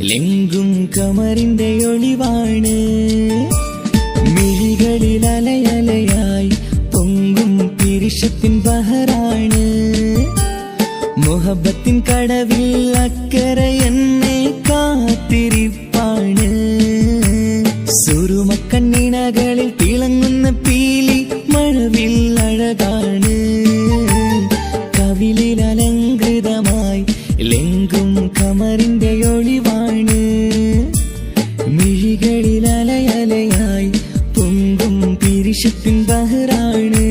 ലെങ്കും കമറിന്റെ ഒളിവാണ്. മിഴികളിൽ അലയലയായി പൊങ്കും പിരിശത്തിൻ ബഹറാണ്. മുഹബത്തിൻ കടവിൽ അക്കരെ എന്നെ കാത്തിരിപ്പാണ്. സുറുമക്കണ്ണിണകളിൽ തിളങ്ങുന്ന പീലി മഴവിൽ അഴകാണ്. കവിളിൽ അലങ്കൃതമായി ലെങ്കും കമറിന്റെ ഒളിവാണ്. മിഴികളിൽ അലയലയായി പൊങ്കും പിരിശത്തിൻ ബഹറാണ്.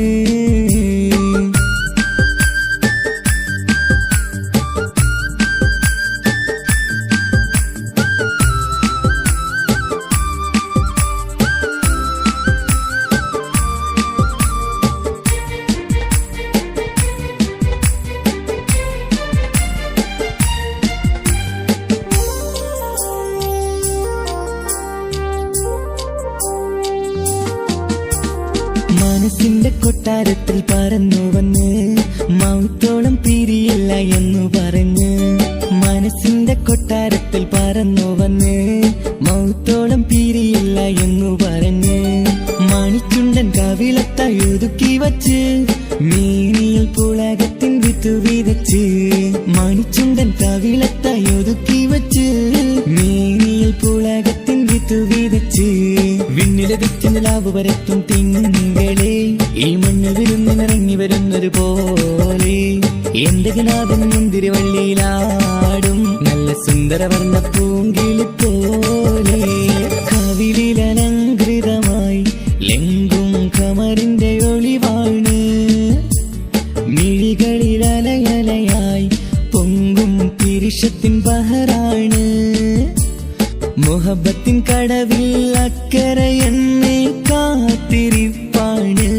മനസ്സിന്റെ കൊട്ടാരത്തിൽ പറന്നു വന്ന് മൗത്തോളം പിരിയില്ല എന്നു പറഞ്ഞ്. മനസ്സിന്റെ കൊട്ടാരത്തിൽ പറന്നു വന്ന് മൗത്തോളം പിരിയില്ല എന്നു പറഞ്ഞ്. മണിച്ചുണ്ടൻ കവിളത്തായി ഒതുക്കി വച്ച് മേനിയിൽ പുളകത്തിൻ വിത്തു വിതച്ച്. മണിച്ചുണ്ടൻ കവിളത്തായി ഒതുക്കി വച്ച് മേനിയിൽ പുളകത്തിൻ വിത്തു വിതച്ച്. വിണ്ണിലതിച്ച് നിലാവ് വരത്തും തിങ്കളെ ഈ മണ്ണിൽ വിരുന്നിനിറങ്ങി വരുന്നത് പോലെ. എന്റെ ഗനാഥൻ മുന്തിരിവള്ളിയിലാടും നല്ല സുന്ദരവർണ്ണ പൂങ്കിളി പോലെ. കവിളിൽ അലങ്കൃതമായി ലെങ്കും കമറിന്റെ ഒളിവാണ്. മിഴികളിൽ അലയലയായി പൊങ്കും പിരിശത്തിൻ ബഹറാണ്. മുഹബത്തിൻ കടവിൽ അക്കരെ എന്നെ കാത്തിരിപ്പാണ്.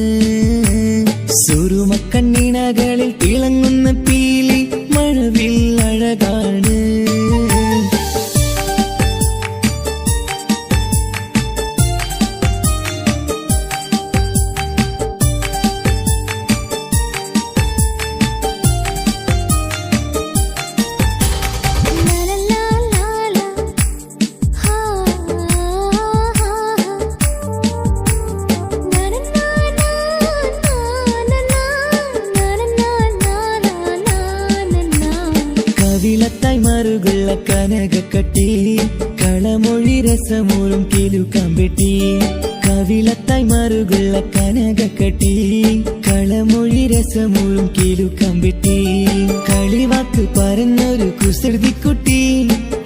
സുറുമക്കണ്ണിണകളിൽ തിളങ്ങുന്ന പീലി മഴവിൽ അഴകാണ്. കവിളത്തായി മറുകുള്ള കനകക്കട്ടി കളമൊഴി രസമൂറും കിലുക്കമ്പെട്ടി. കവിളത്തായി മറുകുള്ള കനകക്കട്ടി കളമൊഴി രസമൂറും കിലുക്കമ്പെട്ടി. കളിവാക്ക് പറഞ്ഞൊരു കുസൃതിക്കുട്ടി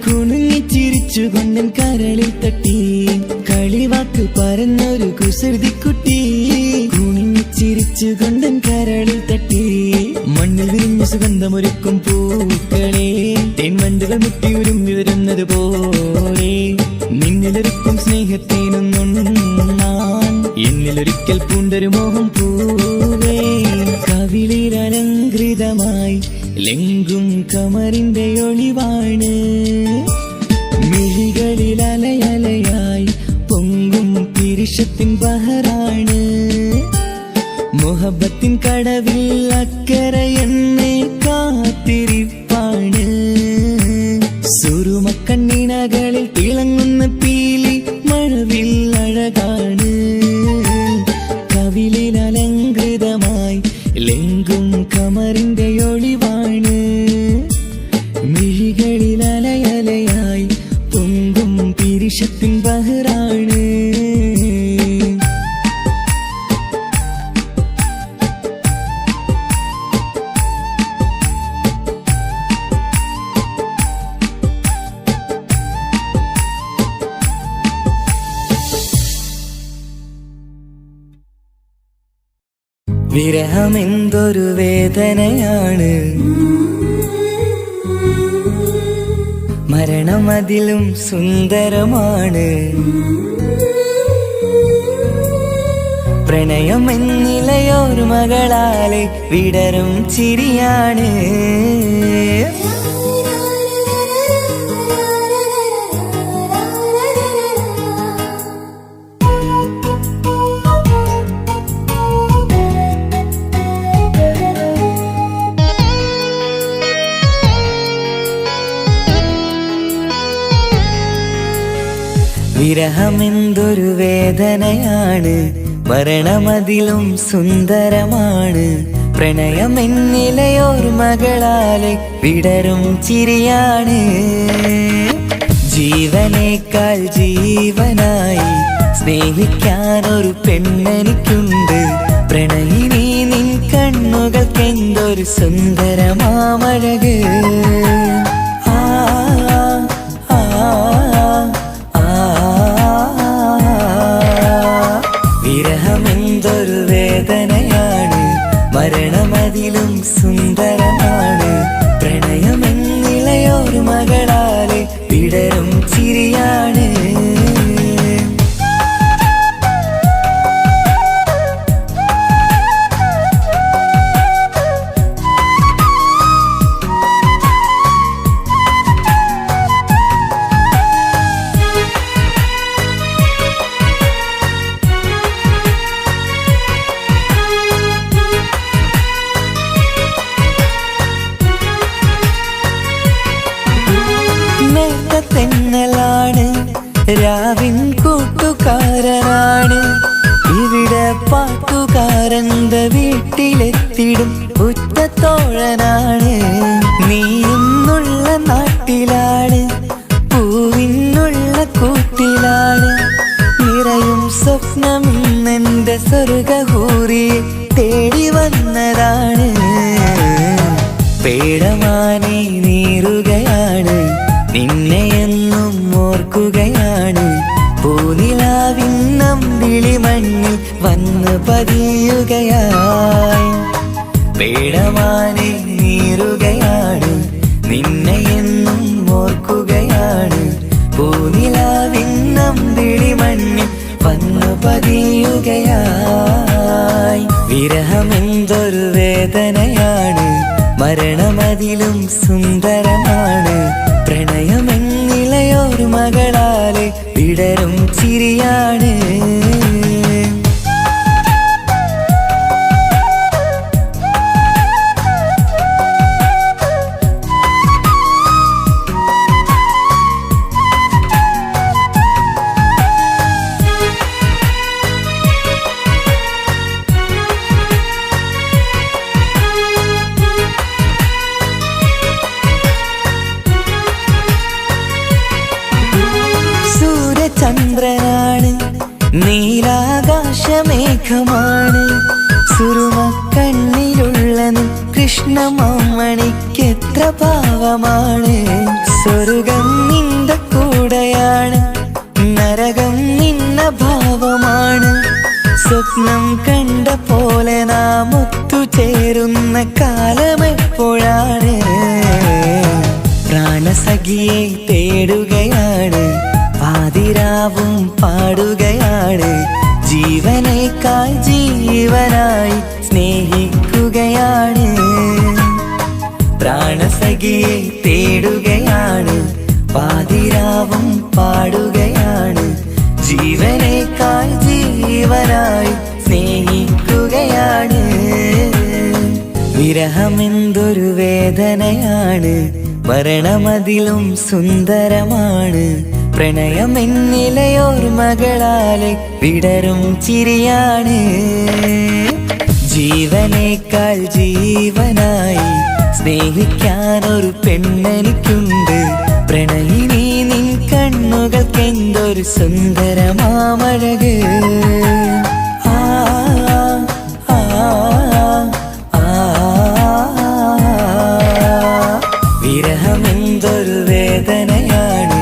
കുണുങ്ങിച്ചിരിച്ചു കൊണ്ടൻ കരളിൽ തട്ടി. കളിവാക്ക് പറഞ്ഞൊരു കുസൃതിക്കുട്ടി കുണുങ്ങിച്ചിരിച്ചു കൊണ്ടൻ കരളിൽ തട്ടി. മണ്ണിൽ വിരിഞ്ഞ സുഗന്ധമൊരുക്കും പൂക്കളെ തേൻവണ്ടുകൾ മുട്ടി ഉരുമ്മി വരുന്നത് പോലെ. നിന്നിലൊരുക്കും സ്നേഹത്തേനൊന്നുണ്ണാൻ എന്നിലൊരിക്കൽ പൂണ്ടൊരു മോഹം പൂവേ. കവിളിൽ അലങ്കൃതമായി ലെങ്കും കമറിന്റെ ഒളിവാണ്. മിഴികളിൽ അലയലയായി പൊങ്കും പിരിശത്തിൻ ബഹറാണ്. മുഹബത്തിൻ കടവിൽ അക്കരെ എന്നെ കാത്തിരിപ്പാണ്. സുറുമക്കണ്ണിണകളിൽ തിളങ്ങുന്ന പീലി മഴവിൽ അഴകാണ്. കവിളിൽ അലങ്കൃതമായി ലെങ്കും കമറിന്റെ ഒളിവാണ്. മിഴികളിൽ അലയലയായി പൊങ്കും പിരിശത്തിൻ ബഹറാണ്. വിരഹമെന്തൊരു വേദനയാണ്, മരണം അതിലും സുന്ദരമാണ്. പ്രണയം എന്നിലയോർമകളാലെ വിടരും ചിരിയാണ്. വിരഹമെന്തൊരു വേദനയാണ്, മരണമതിലും സുന്ദരമാണ്. പ്രണയമെന്നിലയോർമകളാലെ വിടരും ചിരിയാണ്. ജീവനേക്കാൾ ജീവനായി സ്നേഹിക്കാനൊരു പെണ്ണെനിക്കുണ്ട്. പ്രണയിനി നിൻ കണ്ണുകൾക്കെന്തൊരു സുന്ദരമാമഴക്. വിരഹമെന്തൊരു വേദനയാണ്, മരണമതിലും സുന്ദരമാണ്. പ്രണയമെന്നിളയൊരു മകളാലെ വിടരും ചിരിയാണ്. തെന്നലാണ് രാവിൻ കൂട്ടുകാരനാണ്. ഇവിടെ പാട്ടുകാരന്റെ വീട്ടിലെത്തിടും ഉറ്റത്തോഴനാണ്. നീന്നുള്ള നാട്ടിലാണ്, പൂവിനുള്ള കൂട്ടിലാണ്. നിറയും സ്വപ്നമെന്നെന്റെ സ്വർഗഹൂറിയെ തേടി വന്നതാണ്. പേടമാനെ നീറുകയാണ്, നിന്നെയെന്നും ഓർക്കുകയാണ്. പൂനിലാവിന്നം വിളിമണ്ണിൽ വന്ന് പതിയുകയായി. പേടമാനെ നീറുകയാണ്, നിന്നെയെന്നും ഓർക്കുകയാണ്. പൂനിലാവിന്നം വിളിമണ്ണിൽ വന്ന് പതിയുകയായി. വിരഹമെന്തൊരു വേദനയാണ്, മരണമതിലും സുന്ദരമാണ്. പ്രണയമെന്നിളയൊരു മകളാലെ വിടരും ചിരിയാണ്. ചന്ദ്രനാണ്, നീലാകാശമേഘമാണ്. സുറുമ കണ്ണിലുള്ളതും കൃഷ്ണമാമണിക്കെത്ര ഭാവമാണ്. സ്വർഗം നിന്റെ കൂടെയാണ്, നരകം നിന്ന ഭാവമാണ്. സ്വപ്നം കണ്ട പോലെ നാം ഒത്തുചേരുന്ന കാലമെപ്പോഴാണ്. പ്രാണസഖിയെ തേടുകയാണ്, പാതിരാവും പാടുകയാണ്. ജീവനേക്കാൾ ജീവനായി സ്നേഹിക്കുകയാണ്. പ്രാണസഖിയെ തേടുകയാണ്, പാതിരാവും പാടുകയാണ്. ജീവനേക്കാൾ ജീവനായി സ്നേഹിക്കുകയാണ്. വിരഹമെന്തൊരു വേദനയാണ്, മരണമതിലും സുന്ദരമാണ്. പ്രണയമെന്നിലയോർമകളാലെ വിടരും ചിരിയാണ്. ജീവനേക്കാൾ ജീവനായി സ്നേഹിക്കാനൊരു പെണ്ണെനിക്കുണ്ട്. പ്രണയിനി നിൻ കണ്ണുകൾക്കെന്തൊരു സുന്ദരമാമഴക്. വിരഹമെന്തൊരു വേദനയാണ്,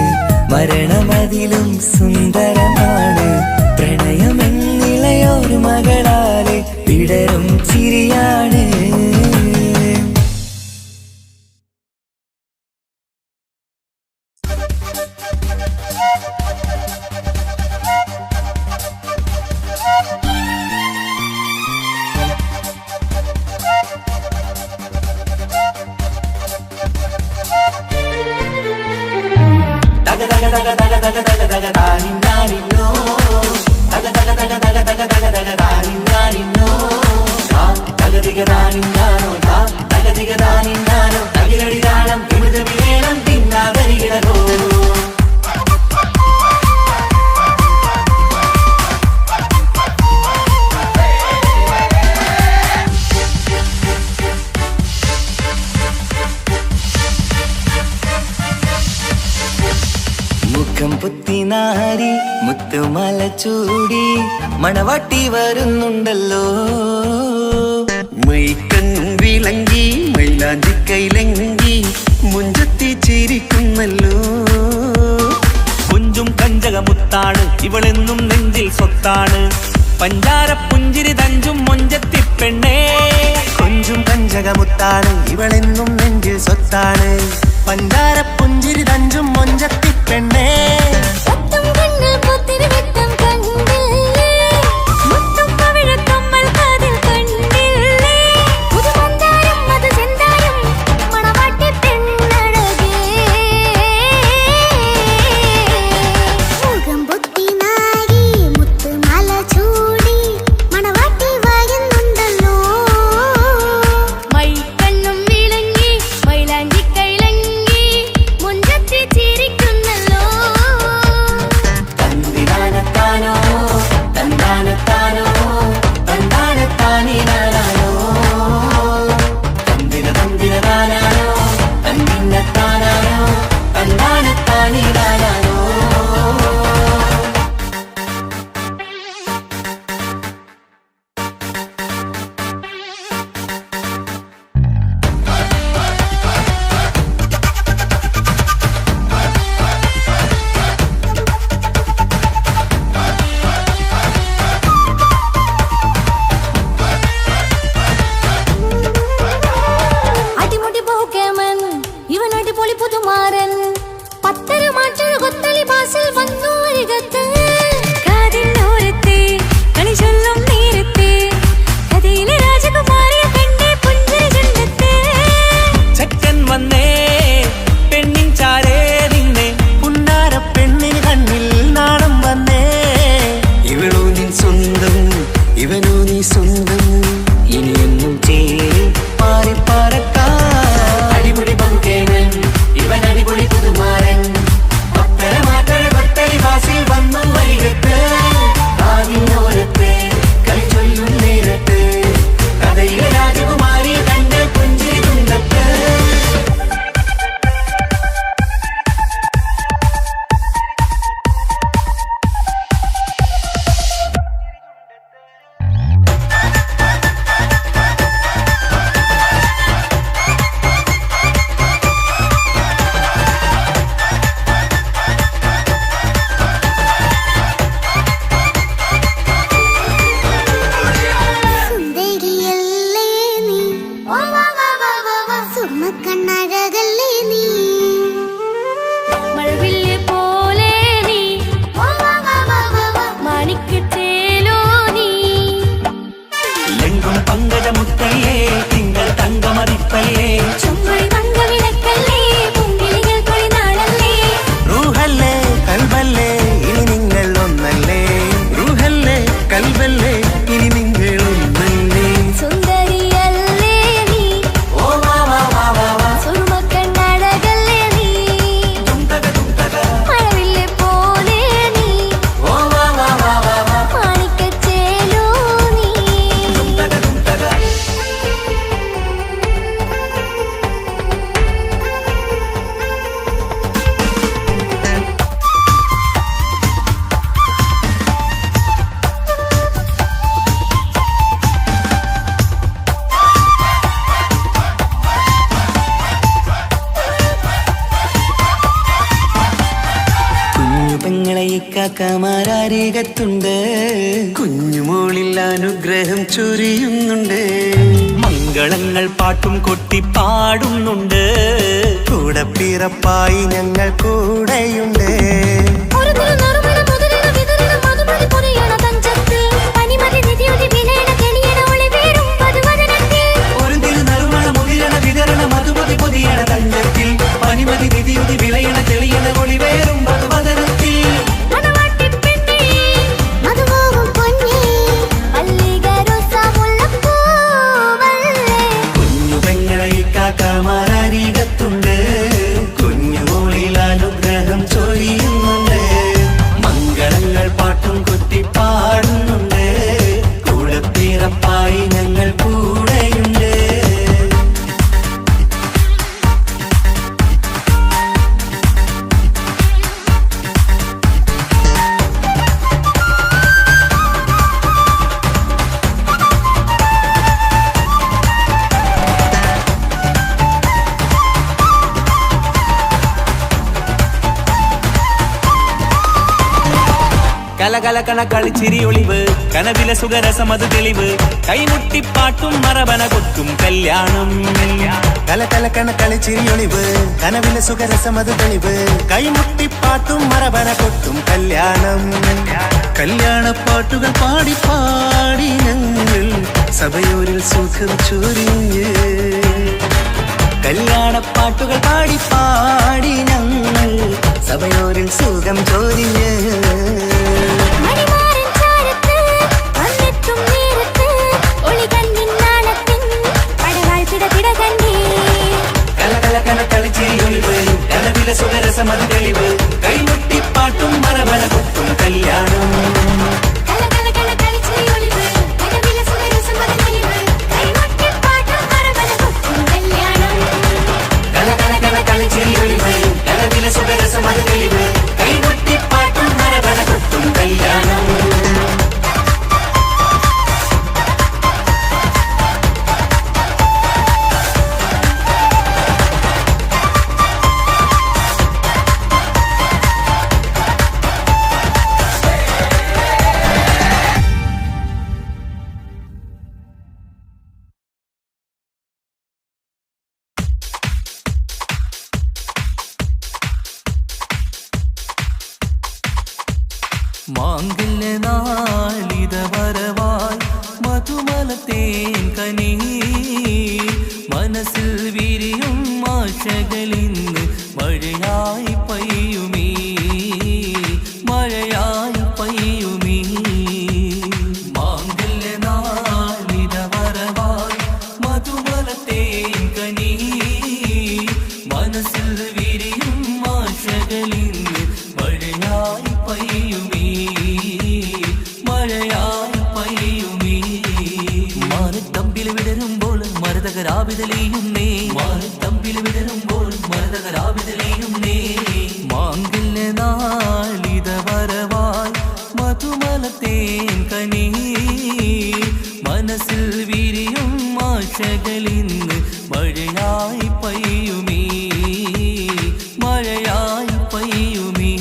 മരണമതിലും സുന്ദരമാണ്. പ്രണയമെന്നിളയൊരു മകളാലെ വിടരും ചിരിയാണ്. മുഖം പുത്തിനാരി മുത്തുമാല ചൂടി മണവാട്ടി വരുന്നുണ്ടല്ലോ. മൈക്കണ്ണും വിളങ്ങി മൈലാഞ്ചി കൈലങ്കി മുഞ്ചത്തി ചിരിക്കുന്നല്ലോ. കൊഞ്ചും കഞ്ചകമുത്താണ് ഇവളെന്നും നെഞ്ചിൽ സ്വത്താണ്. പഞ്ചാര പുഞ്ചിരി തഞ്ചും മൊഞ്ചത്തി പെണ്ണേ. കൊഞ്ചും കഞ്ചകമുത്താണ് ഇവളെന്നും നെഞ്ചിൽ സ്വത്താണ്. പഞ്ചാര പുഞ്ചിരി തഞ്ചും മൊഞ്ചത്തി പെണ്ണേ. കാക്കമാരാരികത്തുണ്ട്. കുഞ്ഞുമോളിൽ അനുഗ്രഹം ചൊരിയുന്നുണ്ട്. മംഗളങ്ങൾ പാട്ടും കൊട്ടി പാടുന്നുണ്ട്. കൂടെ പിറപ്പായി ഞങ്ങൾ കൂടെയുണ്ട്. പനിമതി നിധിയുതി വിളയണ തെളിയണ ഒളിവേറും വധുവദനത്തിൽ. കുഞ്ഞുപെങ്ങളെ കാക്കമാരാരികത്തുണ്ട്. കുഞ്ഞുമോളിൽ അനുഗ്രഹം ചൊരിയും കലകലകണ കളിച്ചിരി ഒളിവ് കനവിലെ സുഖരസമത് തെളിവ് കൈമുട്ടിപ്പാട്ടും മറവന കൊട്ടും കല്യാണം കലകലകണ കളിച്ചിരിയൊളിവ് കനവിലെ സുഖരസമത് തെളിവ് കൈമുട്ടിപ്പാട്ടും മറവന കൊട്ടും കല്യാണം കല്യാണപ്പാട്ടുകൾ പാടി പാടി ഞങ്ങൾ സഭയോരിൽ സുഖം ചൊരിഞ്ഞ് കല്യാണപ്പാട്ടുകൾ പാടി പാടി ഞങ്ങൾ സഭയോരിൽ സുഖം ചോരിഞ്ഞ് കലവിലെ സുഖരസമത് തെളിവ് കൈമുട്ടിപ്പാട്ടും മറവന കൊട്ടും കല്യാണം കലവിലെ സുഖരസമത് തെളിവ് കൈമുട്ടിപ്പാട്ടും മറവന കൊട്ടും കല്യാണം മാംഗല്യ നാളിത വരവായി മധുമലത്തേൻ കനി മനസ്സിൽ വിരിയും ആശകളിന്ന് മഴയായി പെയ്യുമീ മഴയായി പെയ്യുമീ മാംഗല്യ നാളിത വരവായി മധുമലത്തേൻ കനി മനസ്സിൽ വിരിയും ആശകളിന്ന് മഴയായി പെയ്യുമീ മഴയായി പെയ്യുമീ മാനത്തമ്പിൽ വിടരുമ്പോൾ മരതകരാവിതലിയുന്നേ മാനത്തമ്പിൽ വിടരുമ്പോൾ മരതകരാവിതലിയുന്നേ മാംഗല്യ നാളിത വരവായി മധുമലത്തേൻ കനി മനസ്സിൽ വിരിയും ആശകളിന്ന് മഴയായി പെയ്യുമീ മഴയായി പെയ്യുമീ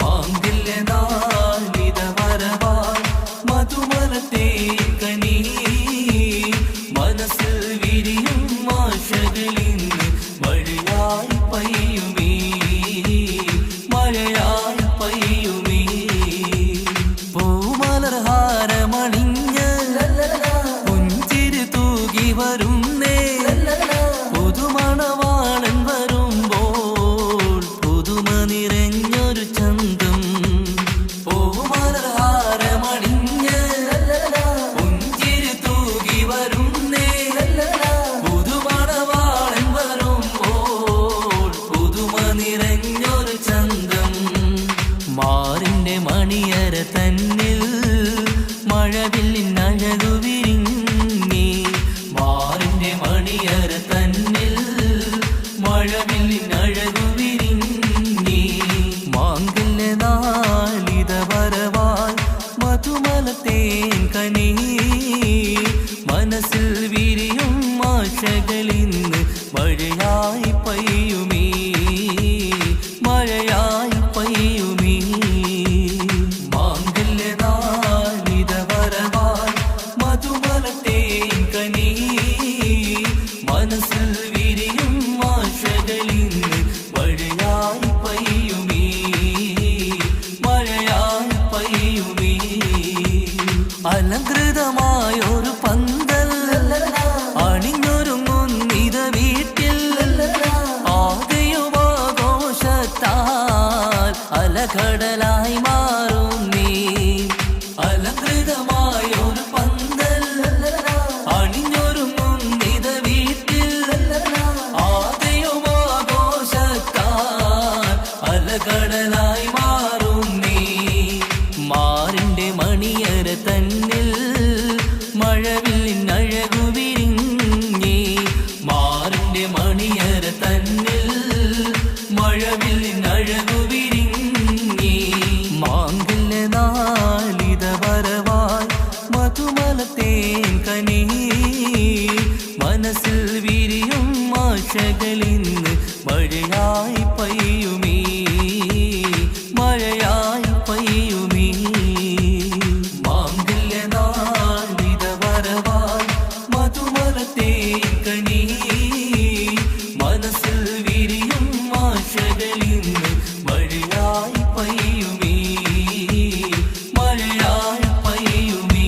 മാംഗല്യ നാളിത വരവായി മധുമലത്തേൻ കനി മനസ്സിൽ വിരിയും ആശകളിന്ന് മഴയായി പെയ്യുമീ മഴയായി പെയ്യുമീ പൂമലർഹാരമണിഞ്ഞ് പുഞ്ചിരി തൂകി വരുന്നേ പുതുമണവാളൻ വരുമ്പോൾ പുതുമ നിറഞ്ഞൊരു ചന്തം പൂമലർഹാരമണിഞ്ഞ് പുഞ്ചിരി തൂകി വരുന്നേ പുതുമണവാളൻ വരുമ്പോൾ പുതുമ നിറഞ്ഞൊരു ചന്തം മാറിന്റെ മണിയര തന്നിൽ മഴവില്ലിനഴകു വിരിഞ്ഞി മാറിന്റെ മണിയര തന്നിൽ മഴവില്ലിനഴകു വിരിഞ്ഞി മാംഗല്യ നാളിത വരവായി മധുമലത്തേൻ കനി മനസ്സിൽ വിരിയും ആശകളിന്ന് മഴയായി പെയ്യുമീ മഴയായി പെയ്യുമീ മാംഗല്യ നാളിത വരവായി മധുമലത്തേൻ കനി മനസ്സിൽ വിരിയും ആശകളിന്ന് മഴയായി പെയ്യുമീ മഴയായി പെയ്യുമീ അലങ്കൃതമായൊരു പന്തൽ അണിഞ്ഞൊരുങ്ങുന്നിത വീട്ടിൽ ആകെയുമാഘോഷത്താൽ അലകടലായി മാറും നീ അലങ്കൃതമായൊരു പന്തൽ അണിഞ്ഞൊരുങ്ങുന്നിത വീട്ടിൽ ആകെയുമാഘോഷത്താൽ അലകടലായി മാറും നീ മാറിന്റെ മണിയര തന്നിൽ മഴവില്ലിനഴകു വിരിഞ്ഞി മാറിന്റെ മണിയര തന്നിൽ മഴവില്ലിനഴകു വിരിഞ്ഞി മാംഗല്യ നാളിത വരവായി മധുമലത്തേൻ കനി മനസ്സിൽ വിരിയും ആശകളിന്ന് മഴയായി പെയ്യുമീ മഴയായി മഴയായി പെയ്യുമേ മഴയായി പെയ്യുമേ.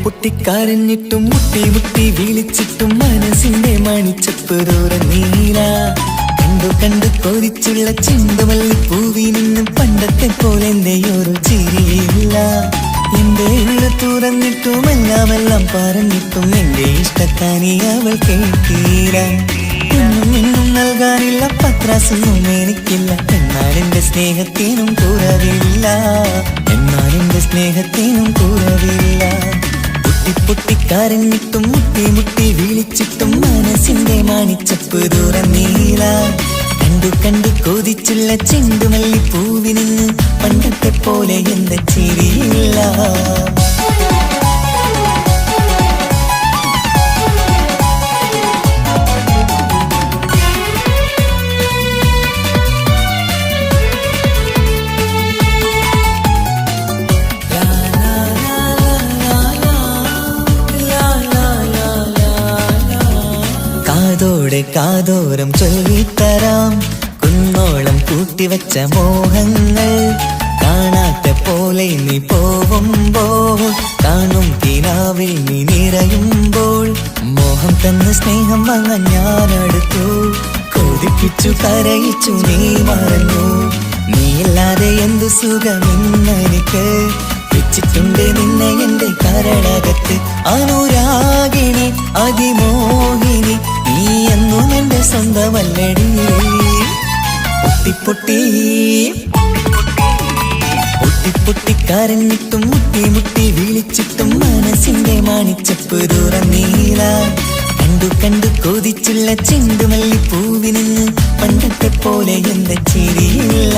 പൊട്ടിക്കരഞ്ഞിട്ടും മുട്ടി മുട്ടി വിളിച്ചിട്ടും മനസ്സിന്റെ മണിച്ചപ്പ് തുറന്നീല. കണ്ടു കണ്ടു കൊതിച്ചുള്ള ചെണ്ടുമല്ലി പൂവിൽ നിന്നും പണ്ടത്തെ പോലെ എന്റെയൊരു ചിരിയില്ല. എന്റെ ഉള്ളു തുറന്നിട്ടും എല്ലാം പറഞ്ഞിട്ടും എന്റെ ഇഷ്ടക്കാരി അവൾ കേട്ടീര. ഇന്നും നൽകാനില്ല പത്രാസൊന്നും എനിക്കില്ല. എന്നാൽ എന്റെ സ്നേഹത്തിനും കുറവില്ല. എന്നാൽ എന്റെ സ്നേഹത്തിനും കുറവില്ല. പൊട്ടിക്കരഞ്ഞിട്ടും മുട്ടി മുട്ടി വിളിച്ചിട്ടും മനസ്സിന്റെ മാണിച്ചപ്പ് തുറന്നീല. കണ്ടു കണ്ടു കൊതിച്ചുള്ള ചെണ്ടുമല്ലി പൂവിന് പണ്ടത്തെ പോലെ എന്താ ചിരിയില്ല. കാതോടെ കാതോരം ചൊല്ലിത്തരാം കുന്നോളം കൂട്ടിവച്ച മോഹങ്ങൾ. കാണാത്ത പോലെ നീ പോവുമ്പോൾ കാണും കിനാവിൽ നീ നിറയുമ്പോൾ മോഹം തന്ന സ്നേഹം വാങ്ങാൻ ഞാനടുത്തു. കൊതിപ്പിച്ചു കരയിച്ചു നീ മറന്നു. നീയില്ലാതെ എന്തു സുഖമെന്നെനിക്ക്. വെച്ചിട്ടുണ്ട് നിന്നെ എന്റെ കരളകത്ത്. അനുരാഗിണി അതിമോഹിനി നീ എന്നും എന്റെ സ്വന്തമല്ലടി. പൊട്ടി പൊട്ടിക്കരഞ്ഞിട്ടും മുട്ടി മുട്ടി വിളിച്ചിട്ടും മനസ്സിന്റെ മാണിച്ചപ്പ് തുറന്നീല. കണ്ടു കണ്ടു കൊതിച്ചുള്ള ചെണ്ടുമല്ലി പൂവിന് പണ്ടത്തെ പോലെ എന്താ ചിരിയില്ല.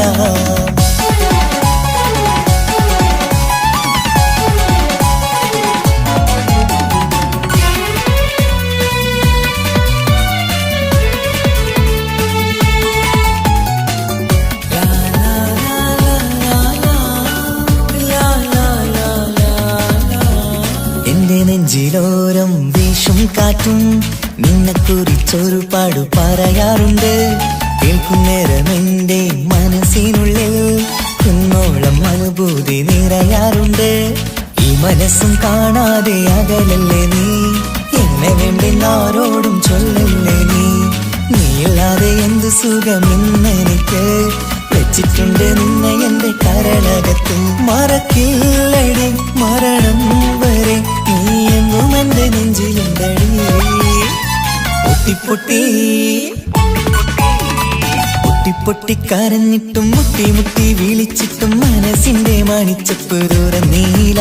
നെഞ്ചിലോരം വീശും കാറ്റും നിന്നെ കുറിച്ചൊരു പാടു പറയാറുണ്ട്. കേൾക്കുന്നേരം എന്റെ മനസ്സിനുള്ളിൽ കുന്നോളം അനുഭൂതി നിറയാറുണ്ട്. ഈ മനസ്സും കാണാതെ അകലല്ലേ നീ. എന്നെ വേണ്ടെന്നാരോടും ചൊല്ലല്ലേ നീ. നീയില്ലാതെ എന്ത് സുഖമെന്നെനിക്ക്. വെച്ചിട്ടുണ്ട് നിന്നെ എന്റെ കരളകത്ത്. മറക്കില്ലടി മരണം വരെ നീ എന്നും എന്റെ നെഞ്ചിലുണ്ടടി. പൊട്ടിക്കരഞ്ഞിട്ടും മുട്ടി മുട്ടി വിളിച്ചിട്ടും മനസ്സിന്റെ മാണിച്ചപ്പ് തുറന്നീല.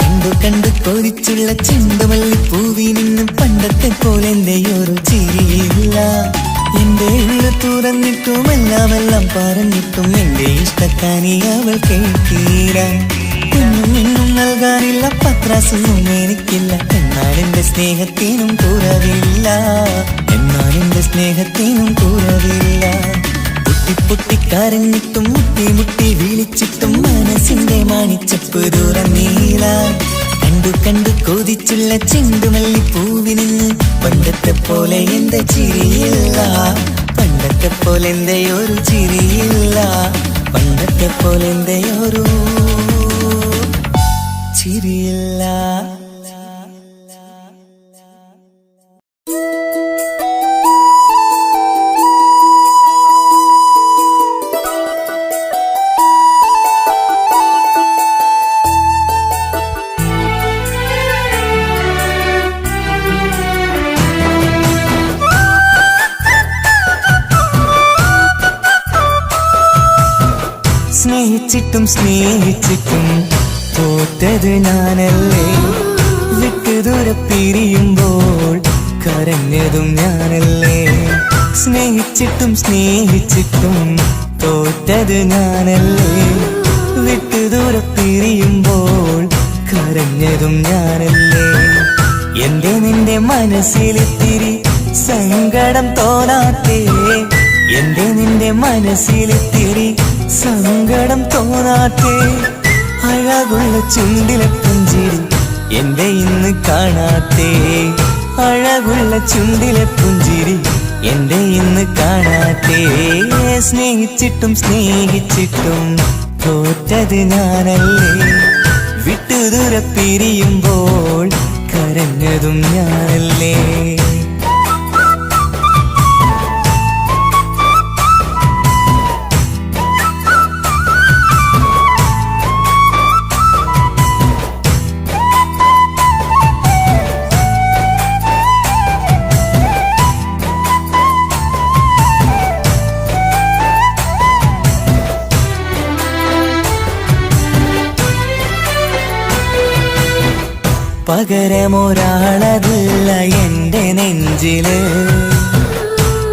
കണ്ടു കണ്ടു കൊതിച്ചുള്ള ചെണ്ടുമല്ലി പൂവിൽ നിന്നും പണ്ടത്തെ പോലെ എന്റെയൊരു ചിരിയില്ല. എന്റെ ഉള്ളു തുറന്നിട്ടും എല്ലാം പറഞ്ഞിട്ടും എന്റെ ഇഷ്ടക്കാരി അവൾ കേട്ടീര. ഇന്നും നൽകാനില്ല പത്രാസൊന്നും എനിക്കില്ല. എന്നാൽ എന്റെ സ്നേഹത്തിനും കുറവില്ല. എന്നാൽ എന്റെ സ്നേഹത്തിനും കുറവില്ല. പൊട്ടിക്കരഞ്ഞിട്ടും മുട്ടി മുട്ടി വിളിച്ചിട്ടും മനസ്സിന്റെ മാണിച്ചപ്പ് തുറന്നീല. കണ്ടു കണ്ടു കൊതിച്ചുള്ള ചെണ്ടുമല്ലി പൂവിന് പണ്ടത്തെ പോലെ എന്താ ചിരിയില്ല. പണ്ടത്തെ പോലെ എന്തെയൊരു ചിരിയില്ല. പണ്ടത്തെ പോലെ എന്തെയൊരു ചിരിയില്ല. സ്നേഹിച്ചിട്ടും തോറ്റത് ഞാനല്ലേ. വിട്ടു വിട്ടുദൂരെ പിരിയുമ്പോൾ കരഞ്ഞതും ഞാനല്ലേ. സ്നേഹിച്ചിട്ടും സ്നേഹിച്ചിട്ടും തോറ്റത് ഞാനല്ലേ. വിട്ടുദൂരെ പിരിയുമ്പോൾ കരഞ്ഞതും ഞാനല്ലേ. എന്റെ നിന്റെ മനസ്സിലിത്തിരി സങ്കടം തോന്നാത്തേ. എന്റെ നിന്റെ മനസ്സിലിത്തിരി സങ്കടം തോന്നാത്തേ. അഴകുള്ള ചുണ്ടിലെ പുഞ്ചിരി എന്റെ ഇന്ന് കാണാത്തേ. അഴകുള്ള ചുണ്ടിലെ പുഞ്ചിരി എന്റെ ഇന്ന് കാണാത്തേ. സ്നേഹിച്ചിട്ടും സ്നേഹിച്ചിട്ടും തോറ്റത് ഞാനല്ലേ. വിട്ടുദൂരെ പിരിയുമ്പോൾ കരഞ്ഞതും ഞാനല്ലേ. പകരമൊരാളതില്ല എന്റെ നെഞ്ചില്.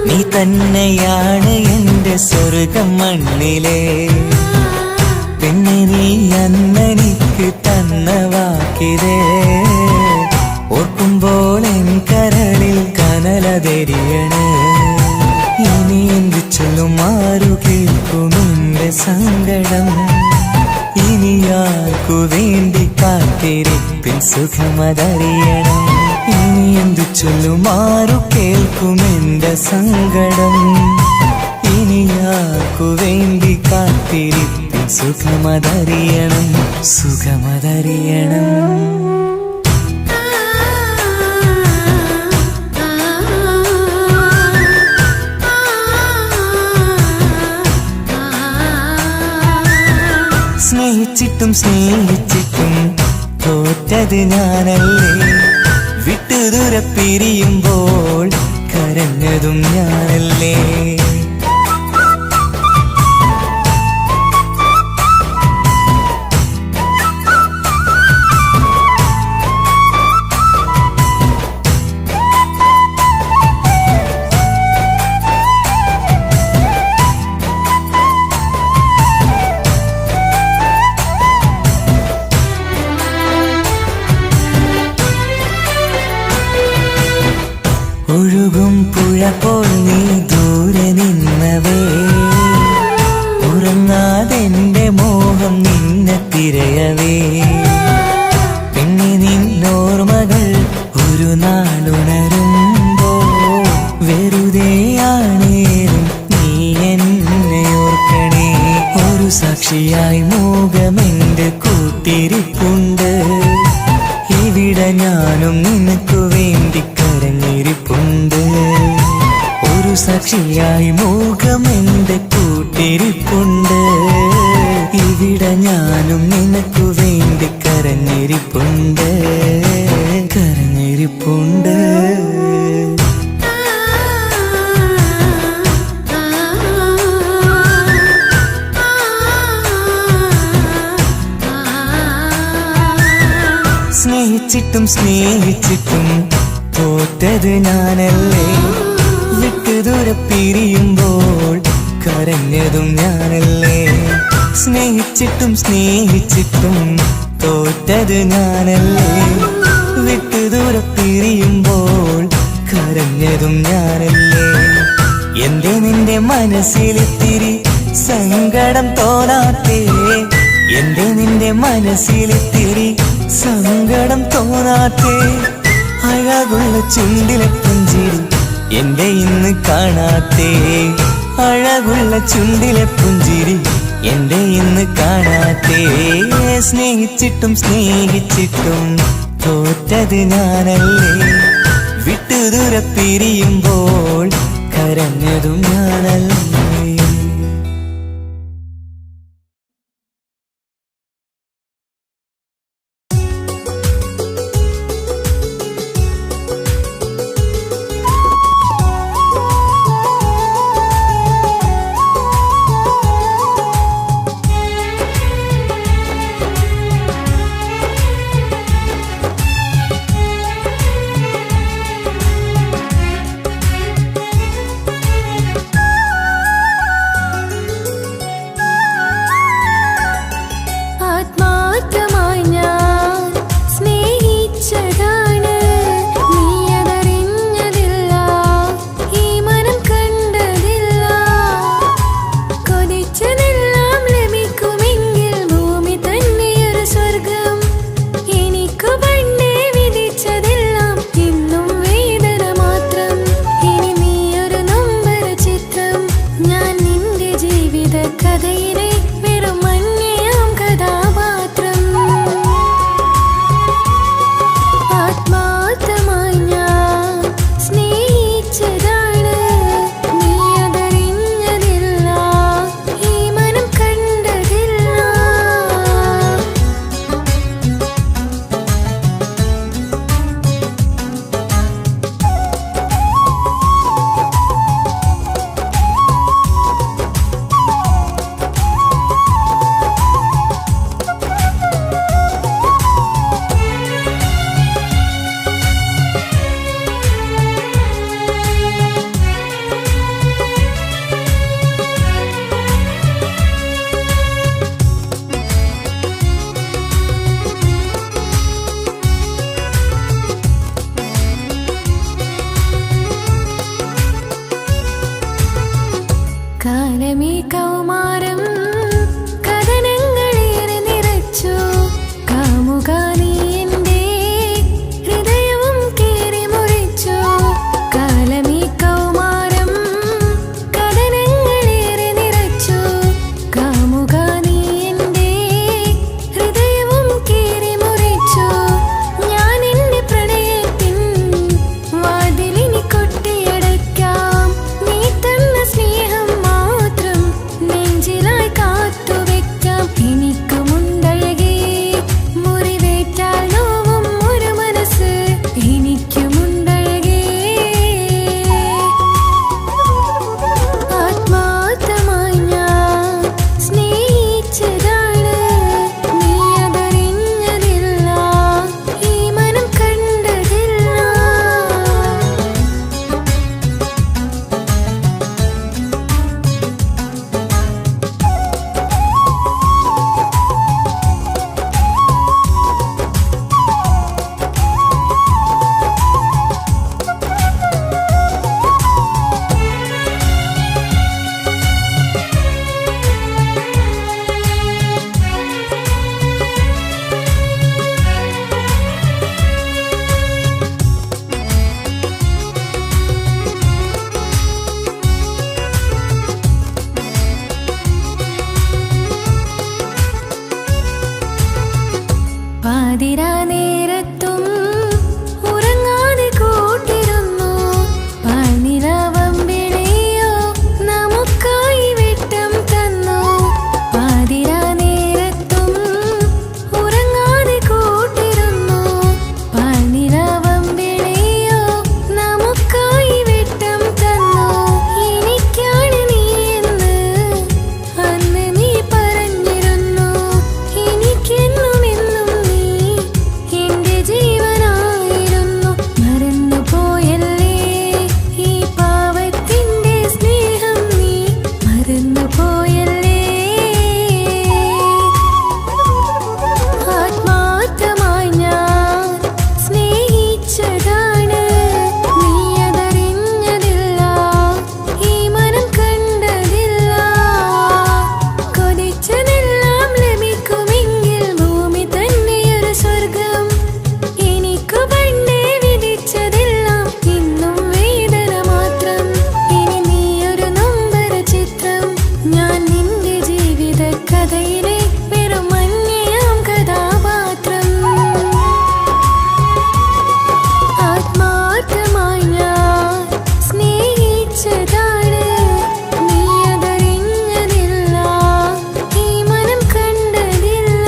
നീ തന്നെയാണ് എന്റെ സ്വർഗം മണ്ണിലെ. പിന്നെ നീ അന്നെനിക്ക് തന്ന വാക്കിതേ ഓർക്കുമ്പോൾ എൻ കരളിൽ കനലതെരിയണ്. ഇനി എന്ത് ചൊല്ലും ആരു കേൾക്കും എന്റെ സങ്കടം. ഇനി ആർക്കു വേണ്ടി കാത്തിരിപ്പിൻ സുഖമതറിയണം. ഇനി എന്തു ചൊല്ലും ആരു കേൾക്കും എന്റെ സങ്കടം. ഇനി ആർക്കു വേണ്ടി കാത്തിരിപ്പിൻ സുഖമതറിയണം. സുഖമതറിയണം. സ്നേഹിച്ചിട്ടും സ്നേഹിച്ചിട്ടും തോറ്റത് ഞാനല്ലേ. വിട്ടുദൂരെ പിരിയുമ്പോൾ കരഞ്ഞതും ഞാനല്ലേ. ഒഴുകും പുഴ പോൽ നീ ദൂരെ നിന്നവേ. ഉറങ്ങാതെന്റെ മോഹം നിന്നെ തിരയവേ. പിന്നെ നിന്നോർമകൾ ഒരു നാളുണരുമ്പോ വെറുതെയാണേലും നീ എന്നെ ഓർക്കണേ. ഒരു സാക്ഷിയായി മോഹമെന്റെ കൂട്ടിരിപ്പുണ്ട്. ഇവിടെ ഞാനും നിനക്കു വേണ്ടി കരഞ്ഞിരിപ്പുണ്ട്. ഒരു സാക്ഷിയായി മോഹമെന്റെ കൂട്ടിരിപ്പുണ്ട്. ഇവിടെ ഞാനും നിനക്കു വേണ്ടി കരഞ്ഞിരിപ്പുണ്ട്. കരഞ്ഞിരിപ്പുണ്ട്. സ്നേഹിച്ചിട്ടും സ്നേഹിച്ചിട്ടും തോറ്റത് ഞാനല്ലേ. വിട്ടുദൂരെ പിരിയുമ്പോൾ കരഞ്ഞതും ഞാനല്ലേ. സ്നേഹിച്ചിട്ടും സ്നേഹിച്ചിട്ടും തോറ്റത് ഞാനല്ലേ. വിട്ടുദൂരെ പിരിയുമ്പോൾ കരഞ്ഞതും ഞാനല്ലേ. എന്റെ നിന്റെ മനസ്സിലിത്തിരി സങ്കടം തോന്നാത്തേ. എന്റെ നിന്റെ മനസ്സിലിത്തിരി സങ്കടം തോന്നാത്തേ. അഴകുള്ള ചുണ്ടിലെ പുഞ്ചിരി എന്റെ ഇന്ന് കാണാത്തേ. അഴകുള്ള ചുണ്ടിലെ പുഞ്ചിരി എന്റെ ഇന്ന് കാണാത്തേ. സ്നേഹിച്ചിട്ടും സ്നേഹിച്ചിട്ടും തോറ്റത് ഞാനല്ലേ. വിട്ടുദൂരെ പിരിയുമ്പോൾ കരഞ്ഞതും ഞാനല്ലേ. കാലമീ കൗമാരം കഥനങ്ങളേറെ നിറച്ചു കാമുക നീ എൻ്റെ ഹൃദയവും കീറി മുറിച്ചു കാലമീ കൗമാരം കഥനങ്ങളേറെ നിറച്ചു കാമുക നീ എൻ്റെ ഹൃദയവും കീറി മുറിച്ചു ഞാൻ എൻ്റെ പ്രണയത്തിൻ വാതിലിനി കൊട്ടിയടയ്ക്കാം നീ തന്ന സ്നേഹം മാത്രം നെഞ്ചിലായി കാത്തുവെക്കാം എനിക്കുമുണ്ടഴകേ മുറിവേറ്റാൽ നോവും ഒരു മനസ്സ് എനിക്കുമുണ്ടഴകേ ആത്മാർത്ഥമായി ഞാൻ സ്നേഹിച്ചതാണ് നീ അതറിഞ്ഞതില്ല ഈ മനം കണ്ടതില്ല പാതിരാ നേരത്തും ഉറങ്ങാതെ കൂട്ടിരുന്നു പാൽനിലാവമ്പിളിയോ നമുക്കായി വെട്ടം തന്നു പാതിരാ നേരത്തും ഉറങ്ങാതെ കൂട്ടിരുന്നു പാൽനിലാവമ്പിളിയോ നമുക്കായി വെട്ടം തന്നു എനിക്കാണ് നീ എന്ന് അന്ന് നീ പറഞ്ഞിരുന്നു എനിക്കെന്നും എന്നും നീ എന്റെ ജീവനായിരുന്നു മറന്നു പോയല്ലേ ഈ പാവത്തിന്റെ സ്നേഹം നീ മറന്നു പോയല്ലേ ആത്മാർത്ഥമായി ഞാൻ സ്നേഹിച്ചതാണ് നീ അതറിഞ്ഞതില്ല ഈ മനം കണ്ടതില്ല കൊതിച്ചതെല്ലാം ലഭിക്കുമെങ്കിൽ ഭൂമി തന്നെയൊരു സ്വർഗം എനിക്കു പണ്ടേ വിധിച്ചതെല്ലാം ഇന്നും വേദന മാത്രം ഇനി നീയൊരു നൊമ്പര ചിത്രം ഞാൻ നിന്റെ ജീവിത കഥയിലെ വെറും മഞ്ഞയാം കഥാപാത്രം ആത്മാർത്ഥമായി ഞാൻ സ്നേഹിച്ചതാണ് നീ അതറിഞ്ഞതില്ല ഈ മനം കണ്ടതില്ല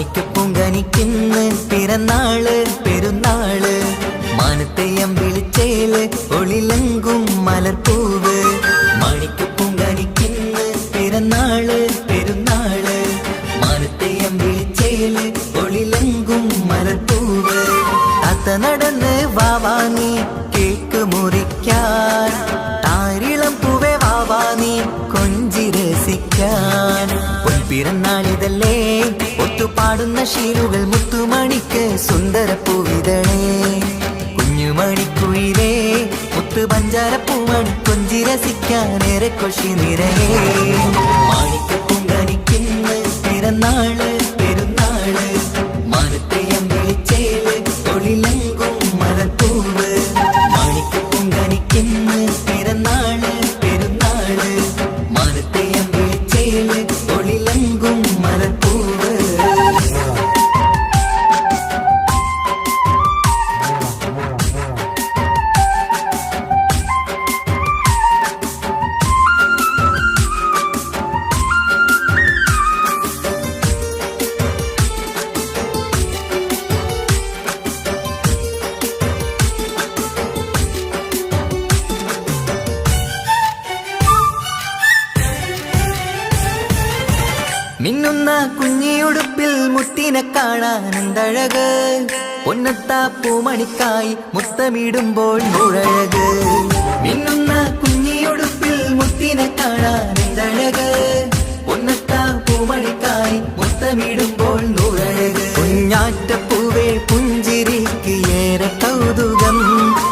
മാണിക്കപ്പൂങ്കനിക്കിന്ന് പിറന്നാള് പെരുന്നാള് മാനത്തെയം വിളിച്ചേല് ഒളിലങ്കും മലർപ്പൂവ് മാണിക്കപ്പൂങ്കനിക്കിന്ന് പിറന്നാള് പെരുന്നാള് മാനത്തെയം വിളിച്ചേല് ഒളിലങ്കും മലർപ്പൂവ് താത്ത നടന്ന് വാവാനി കേക്ക് മുറിക്കാൻ താരിളം പൂവേ വാവാനി കൊഞ്ചി രസിക്കാൻ പൊൻപിറന്നാളിതല്ലേ ഒത്തുപാടുന്ന ശീലുകൾ മുത്തുമണിക്ക് സുന്ദരപ്പൂവിതളേ കുഞ്ഞുമണിക്കുയിലേ മുത്തു പഞ്ചാരപ്പൂമണി കൊഞ്ചി രസിക്കാനേറെ കൊശി നിറയേ മാണിക്കപ്പൂങ്കനിക്കിന്ന് പിറന്നാള് പെരുന്നാള് മാനത്തെയം വിളിച്ചേല് ഒളിലങ്കും മലർപ്പൂവ് മാണിക്കപ്പൂങ്കനിക്കിന്ന് പിറന്നാള് പെരുന്നാള് മാനത്തെയം വിളിച്ചേല് ഒളിലങ്കും മലർപ്പൂവ് കുഞ്ഞിയുടുപ്പിൽ മുത്തിനെ കാണാൻ എന്തഴക് പൊന്നത്താ പൂമണിക്കായി മുത്തമിടുമ്പോൾ മുഴഴക് മിന്നുന്ന കുഞ്ഞിയുടുപ്പിൽ മുത്തിനെ കാണാൻ എന്തഴക് പൊന്നത്താ പൂമണിക്കായി മുത്തമിടുമ്പോൾ മുഴഴക് കുഞ്ഞാറ്റപ്പൂവേ പുഞ്ചിരിക്ക് ഏറെ കൗതുകം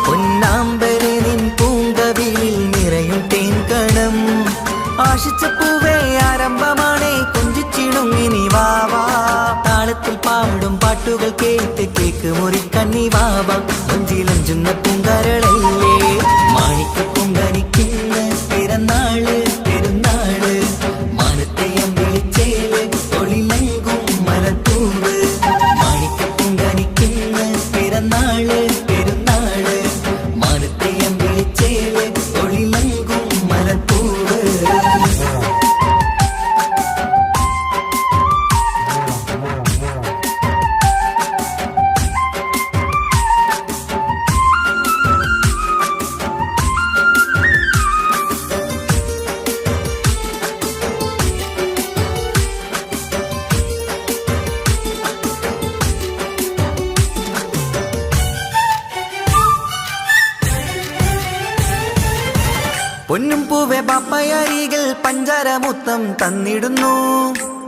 പൊന്നാമ്പരെ നിൻ പൂങ്കവിളിൽ നിറയും തേൻകണം ആശിച്ച പൂവേ ആരംഭമാണേ കൊഞ്ചിച്ചിടുങ്ങിനി വാവാ താളത്തിൽ പാടും പാട്ടുകൾ കേട്ട് കേക്ക് മുറിക്കണ്ണി വാവാ കൊഞ്ചിലഞ്ചുന്ന പൂങ്കരളല്ലേ മാണിക്ക പൊങ്കനിക്കുന്ന പിറന്നാള് പെരുന്നാള് മാനത്തെയം വിളിച്ചേല് ഒളിലങ്കും മലപ്പൂവ് മാണിക്ക പൊങ്കനിക്കുന്ന പിറന്നാള് പെരുന്നാള് മാനത്തെയം വിളിച്ചേല് ഒളിലങ്കും മലപ്പൂവ് പൊന്നും പൂവെ പാപ്പയരികൾ പഞ്ചാരമുത്തം തന്നിടുന്നു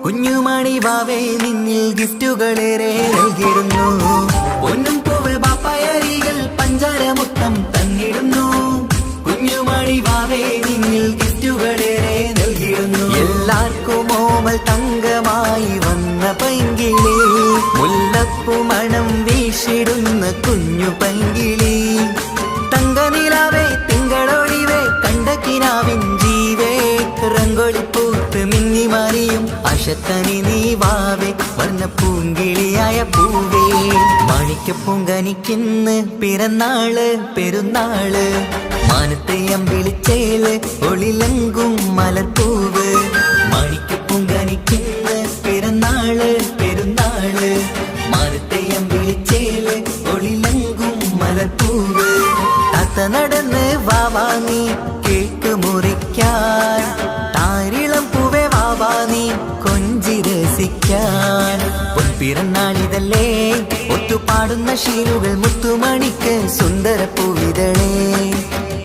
കുഞ്ഞുമണി വാവേ നിന്നിൽ ഗിഫ്റ്റുകളേറെ നൽകിടുന്നു പൊന്നും പൂവെ പാപ്പയരികൾ പഞ്ചാരമുത്തം തന്നിടുന്നു കുഞ്ഞുമണി വാവേ നിന്നിൽ ഗിഫ്റ്റുകളേറെ നൽകിടുന്നു എല്ലാവർക്കും ഓമൽ തങ്കമായി വന്ന പൈങ്കിളി മുല്ലപ്പൂ മണം വീശിടുന്ന കുഞ്ഞു പൈങ്കിളി തങ്കനിലാവേ തിങ്കളൊളിവേ കണ്ടക്കിനാവിൻ ജീവേ റങ്കൊളിപ്പൂത്ത് മിന്നി മാറിയും അശത്തനി നീ വാവേ വർണ്ണ പൂങ്കിളിയായ പൂവേ മാണിക്ക പൊങ്കനിക്കിന്ന് പിറന്നാള് പെരുന്നാള് മാനത്തെയം വിളിച്ചേല് ഒളിലങ്കും മലർപ്പൂവ് മാണിക്ക പൊങ്കനിക്കിന്ന് പിറന്നാള് പെരുന്നാള് മാനത്തെയം വിളിച്ചേല് ഒളിലങ്കും മലർപ്പൂവ് താത്ത നടന്ന് വാവാ നീ കേക്ക് മുറിക്കാൻ താരിളം പൂവേ വാവാ നീ കൊഞ്ചി രസിക്കാൻ പൊൻപിറന്നാളിതല്ലേ ഒത്തുപാടുന്ന ശീലുകൾ മുത്തുമണിക്ക് സുന്ദര പൂവിതളേ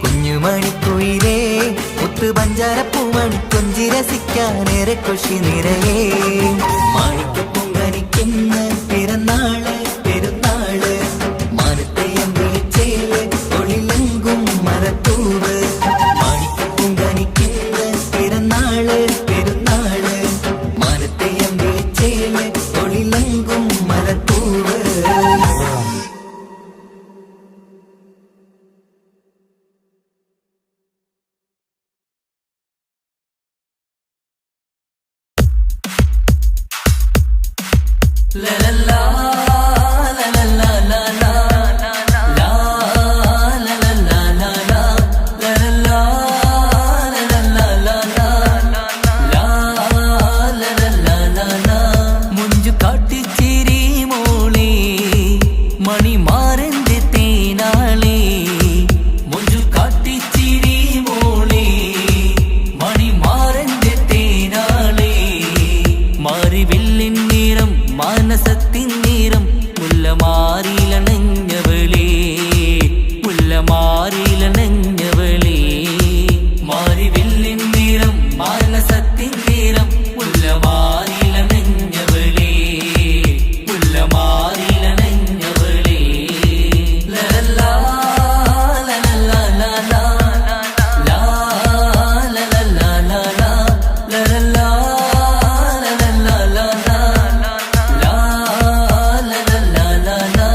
കുഞ്ഞുമണിക്കുയിലേ മുത്തു പഞ്ചാര പൂമണി കൊഞ്ചി രസിക്കാനേറെ കൊഷി നിറയേ മാണിക്ക പൊങ്കനിക്കുന്ന പിറന്നാള് പെരുന്നാള് മാനത്തെയം വിളിച്ചേല് ഒളിലങ്കും മലപ്പൂവ് മാണിക്ക പൊങ്കനിക്കുന്ന പിറന്നാള് പെരുന്നാള് മാനത്തെയം വിളിച്ചേല് ഒളിലങ്കും മലപ്പൂവ് മുഞ്ചു കാട്ടിച്ചിരി മോളെ മണിമാരന്റെ തേനാളെ മുഞ്ചു കാട്ടിച്ചിരി മോളെ മണിമാരന്റെ തേനാളെ മാറിവില്ലിൻ നിറം മാനസത്തിൻ നിറം മുല്ലമാറിലണഞ്ഞവളേ മുല്ലമാറിലണഞ്ഞവളേ മാറിവില്ലിൻ നിറം മാനസത്തിൻ നിറം മുല്ലമാറിലണഞ്ഞവളേ മുല്ലമാറിലണഞ്ഞവളേ ലലാ ലലാ ലലാ ലാ ലലാ ലലാ ലലാ ലലാ ലലാ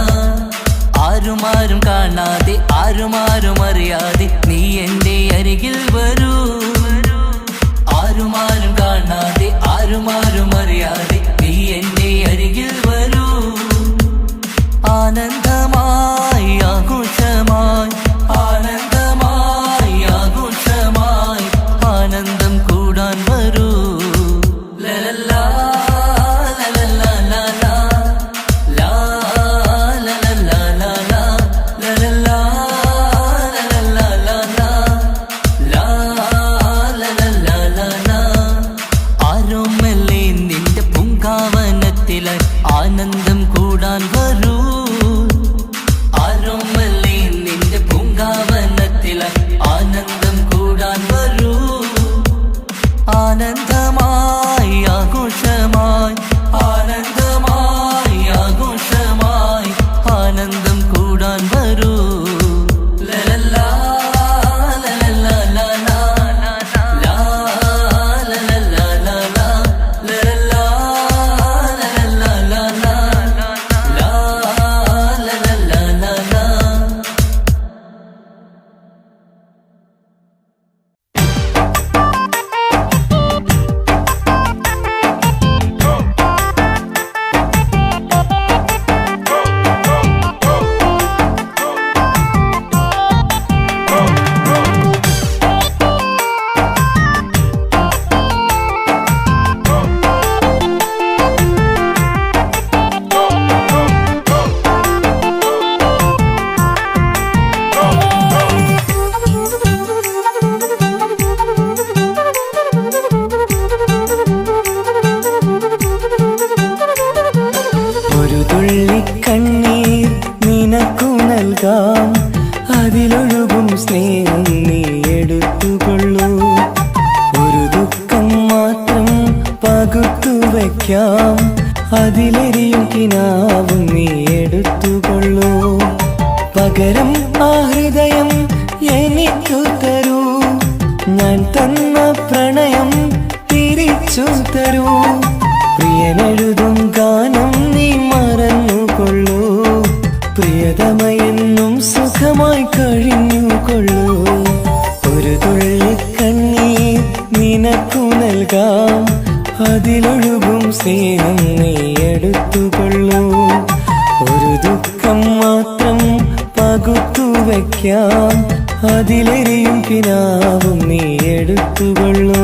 വനത്തിലായി ആനന്ദം കൂടാൻ വരൂ. ആരോമലേ നിന്റെ പൂങ്കാവനത്തിലായി ആനന്ദം കൂടാൻ വരൂ. ആനന്ദമായി ആഘോഷമായി ആനന്ദമായി ആഘോഷമായി ആനന്ദം കൂടാൻ വരൂ. ലലലാ ലലലാ ലലാ ലാ ലലലാ ലലാ ലലലാ ലലലാ ലലാ ലാ ലലലാ ലലാ. ഒരു തുള്ളി കണ്ണീർ നിനക്കു നൽകാം, അതിലൊഴുകും സ്നേഹം നീ എടുത്തുകൊള്ളൂ. ഒരു ദുഃഖം മാത്രം പകുത്തു വയ്ക്കാം, അതിലെരിയും കിനാവും നീ എടുത്തുകൊള്ളൂ. പകരം ആ ഹൃദയം എനിക്കു തരൂ, ഞാൻ തന്ന പ്രണയം തിരിച്ചു തരൂ. പ്രിയനെഴുതും ഗാനം നീ മറന്നുകൊള്ളൂ, പ്രിയതമയെന്നും സുഖമായി കഴിഞ്ഞുകൊള്ളൂ. ഒരു തുള്ളി കണ്ണീർ നിനക്കു നൽകാം, അതിലൊഴുകും സ്നേഹം നീ എടുത്തുകൊള്ളൂ. ഒരു ദുഃഖം മാത്രം പകുത്തു വയ്ക്കാം, അതിലെരിയും കിനാവും നീ എടുത്തുകൊള്ളൂ.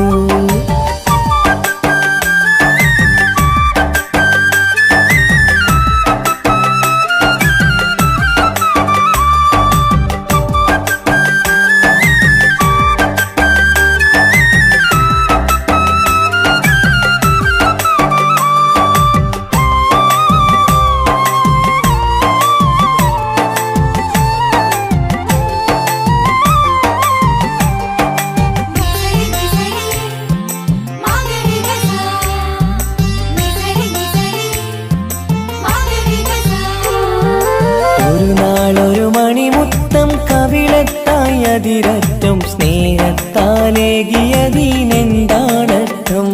അതിരറ്റം സ്നേഹത്താലേകിയതിനെന്താണർത്ഥം?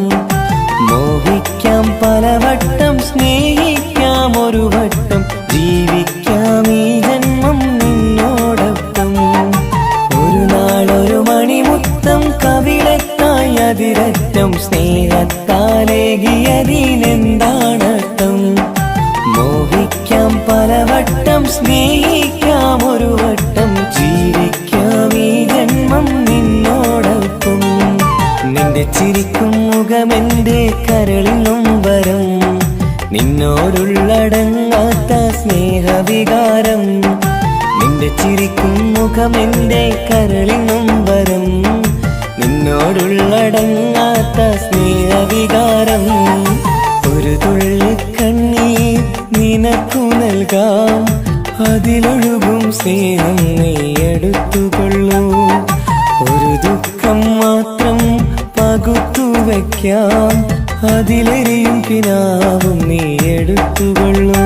മോഹിക്കാം പലവട്ടം, സ്നേഹിക്കാം ഒരു വട്ടം, ജീവിക്കാം ഈ ജന്മം നിന്നോടൊപ്പം. ഒരു നാളൊരു മണിമുത്തം കവിളത്തായി അതിരറ്റം സ്നേഹത്താലേകിയതിനെന്താണർത്ഥം? മോഹിക്കാം പലവട്ടം, സ്നേഹിക്കാം ഒരു വട്ടം, ജീവിക്കാം ഈ ജന്മം നിന്നോടൊപ്പം. നിന്റെ ചിരിക്കും മുഖമെന്റെ കരളിനും വരം, നിന്നോടുള്ളടങ്ങാത്ത സ്നേഹവികാരം. നിന്റെ ചിരിക്കും മുഖമെന്റെ കരളിനും വരം, നിന്നോടുള്ളടങ്ങാത്ത സ്നേഹവികാരം. ഒരു തുള്ളി കണ്ണീർ നിനക്കു നൽകാം, അതിലൊഴുകും സ്നേഹം നീ എടുത്തുകൊള്ളൂ. ഒരു ദുഃഖം മാത്രം പകുത്തു വയ്ക്കാം, അതിലെരിയും കിനാവും നീ എടുത്തുകൊള്ളൂ.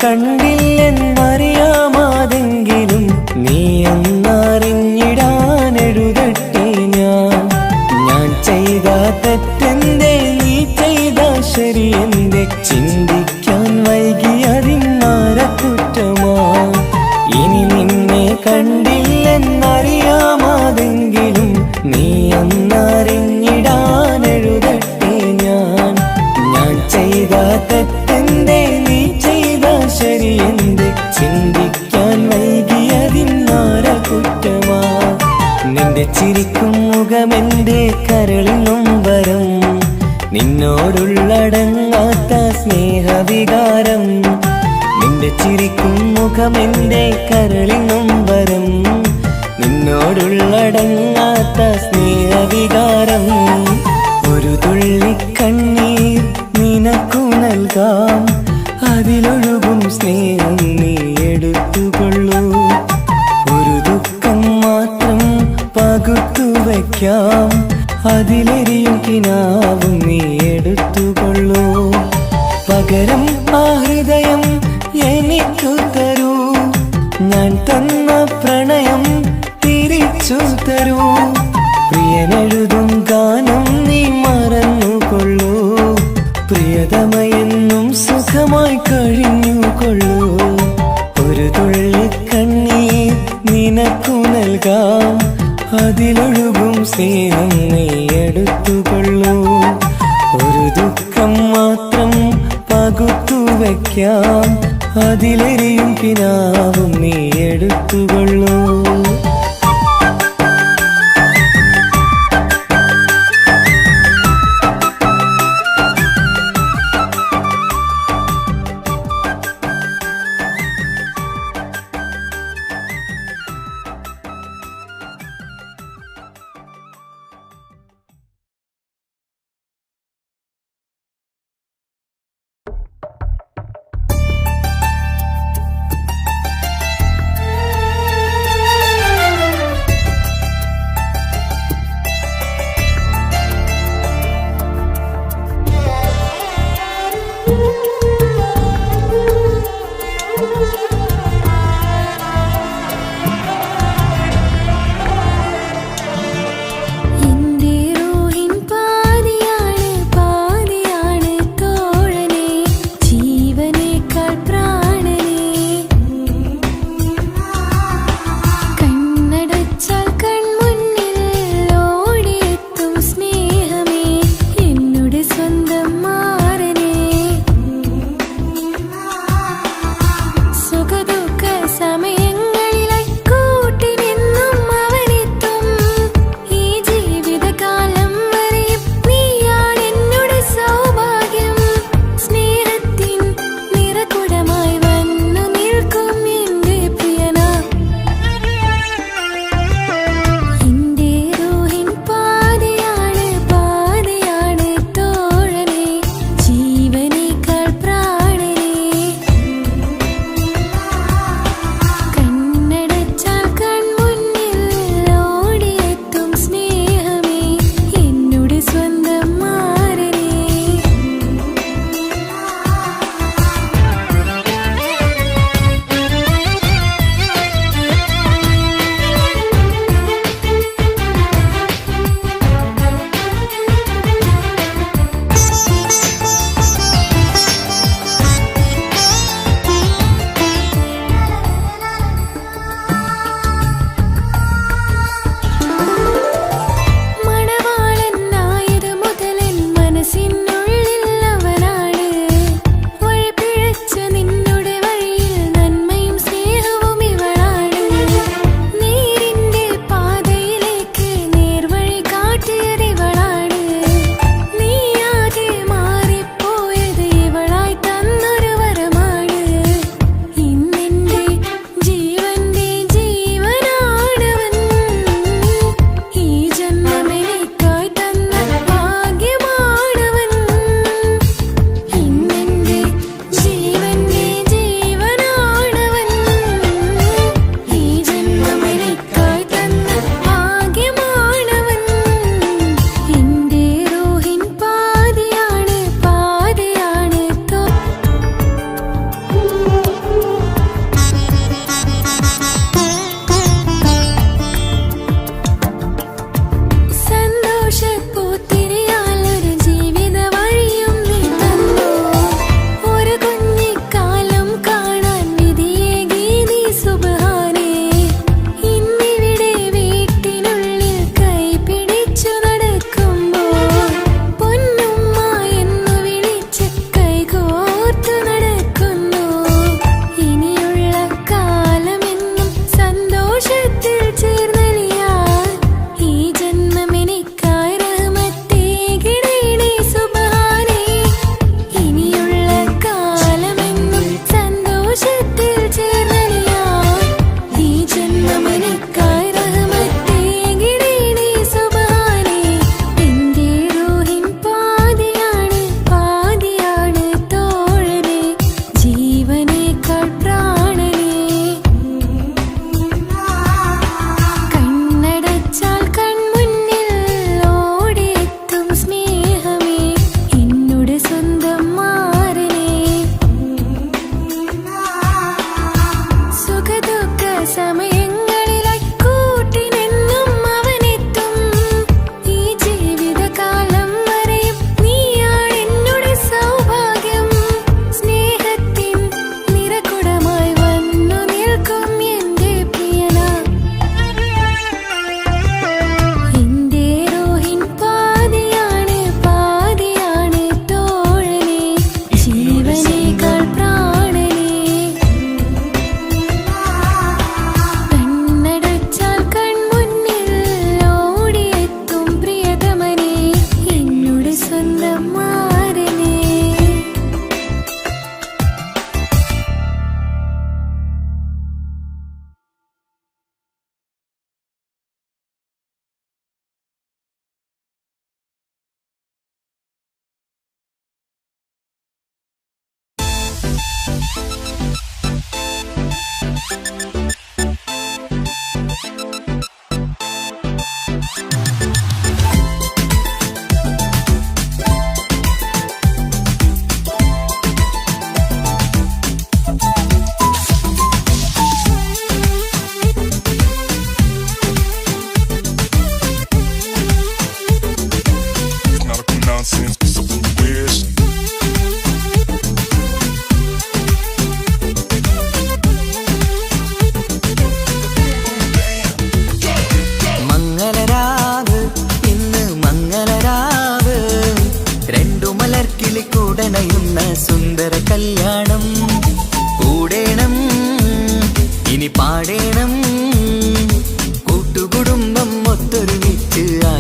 കണ്ടില്ലെന്നറിയാമാതെങ്കിലും നീ എന്നറിഞ്ഞിടാനെഴുതട്ടെ. ഞാൻ ചെയ്ത തെറ്റെന്തേ, നീ ചെയ്ത ശരിയെന്തേ, ചിന്തിക്കാൻ വൈകിയതിന്നാര കുറ്റമാ. ഇനി നിന്നെ കണ്ടില്ലെന്ന ചിരിക്കും മുഖമെന്റെ കരളിൽ നൊമ്പരം നിന്നോടുള്ളടങ്ങാത്ത സ്നേഹവികാരം നിന്റെ ചിരിക്കും മുഖമെന്റെ കരളിൽ നൊമ്പരം നിന്നോടുള്ളടങ്ങാത്ത സ്നേഹവികാരം ഒരു തുള്ളി കണ്ണീർ നിനക്കു നൽകാം അതിലൊഴുകും സ്നേഹം നീ എടുത്തുകൊള്ളൂ ഒരു ദുഃഖം മാത്രം പകുത്തു വയ്ക്കാം അതിലെരിയും കിനാവും നീ എടുത്തുകൊള്ളൂ പകരം ആ ഹൃദയം എനിക്കു തരൂ ഞാൻ തന്ന പ്രണയം തിരിച്ചു തരൂ പ്രിയനെഴുതും ഗാനം നീ മറന്നുകൊള്ളൂ പ്രിയതമയെന്നും സുഖമായി കഴിഞ്ഞുകൊള്ളൂ ഒരു തുള്ളി കണ്ണീർ നിനക്കു നൽകാം അതിലൊഴുകും സ്നേഹം നീ എടുത്തുകൊള്ളൂ ഒരു ദുഃഖം മാത്രം പകുത്തു വയ്ക്കാം അതിലെരിയും കിനാവും നീ എടുത്തുകൊള്ളൂ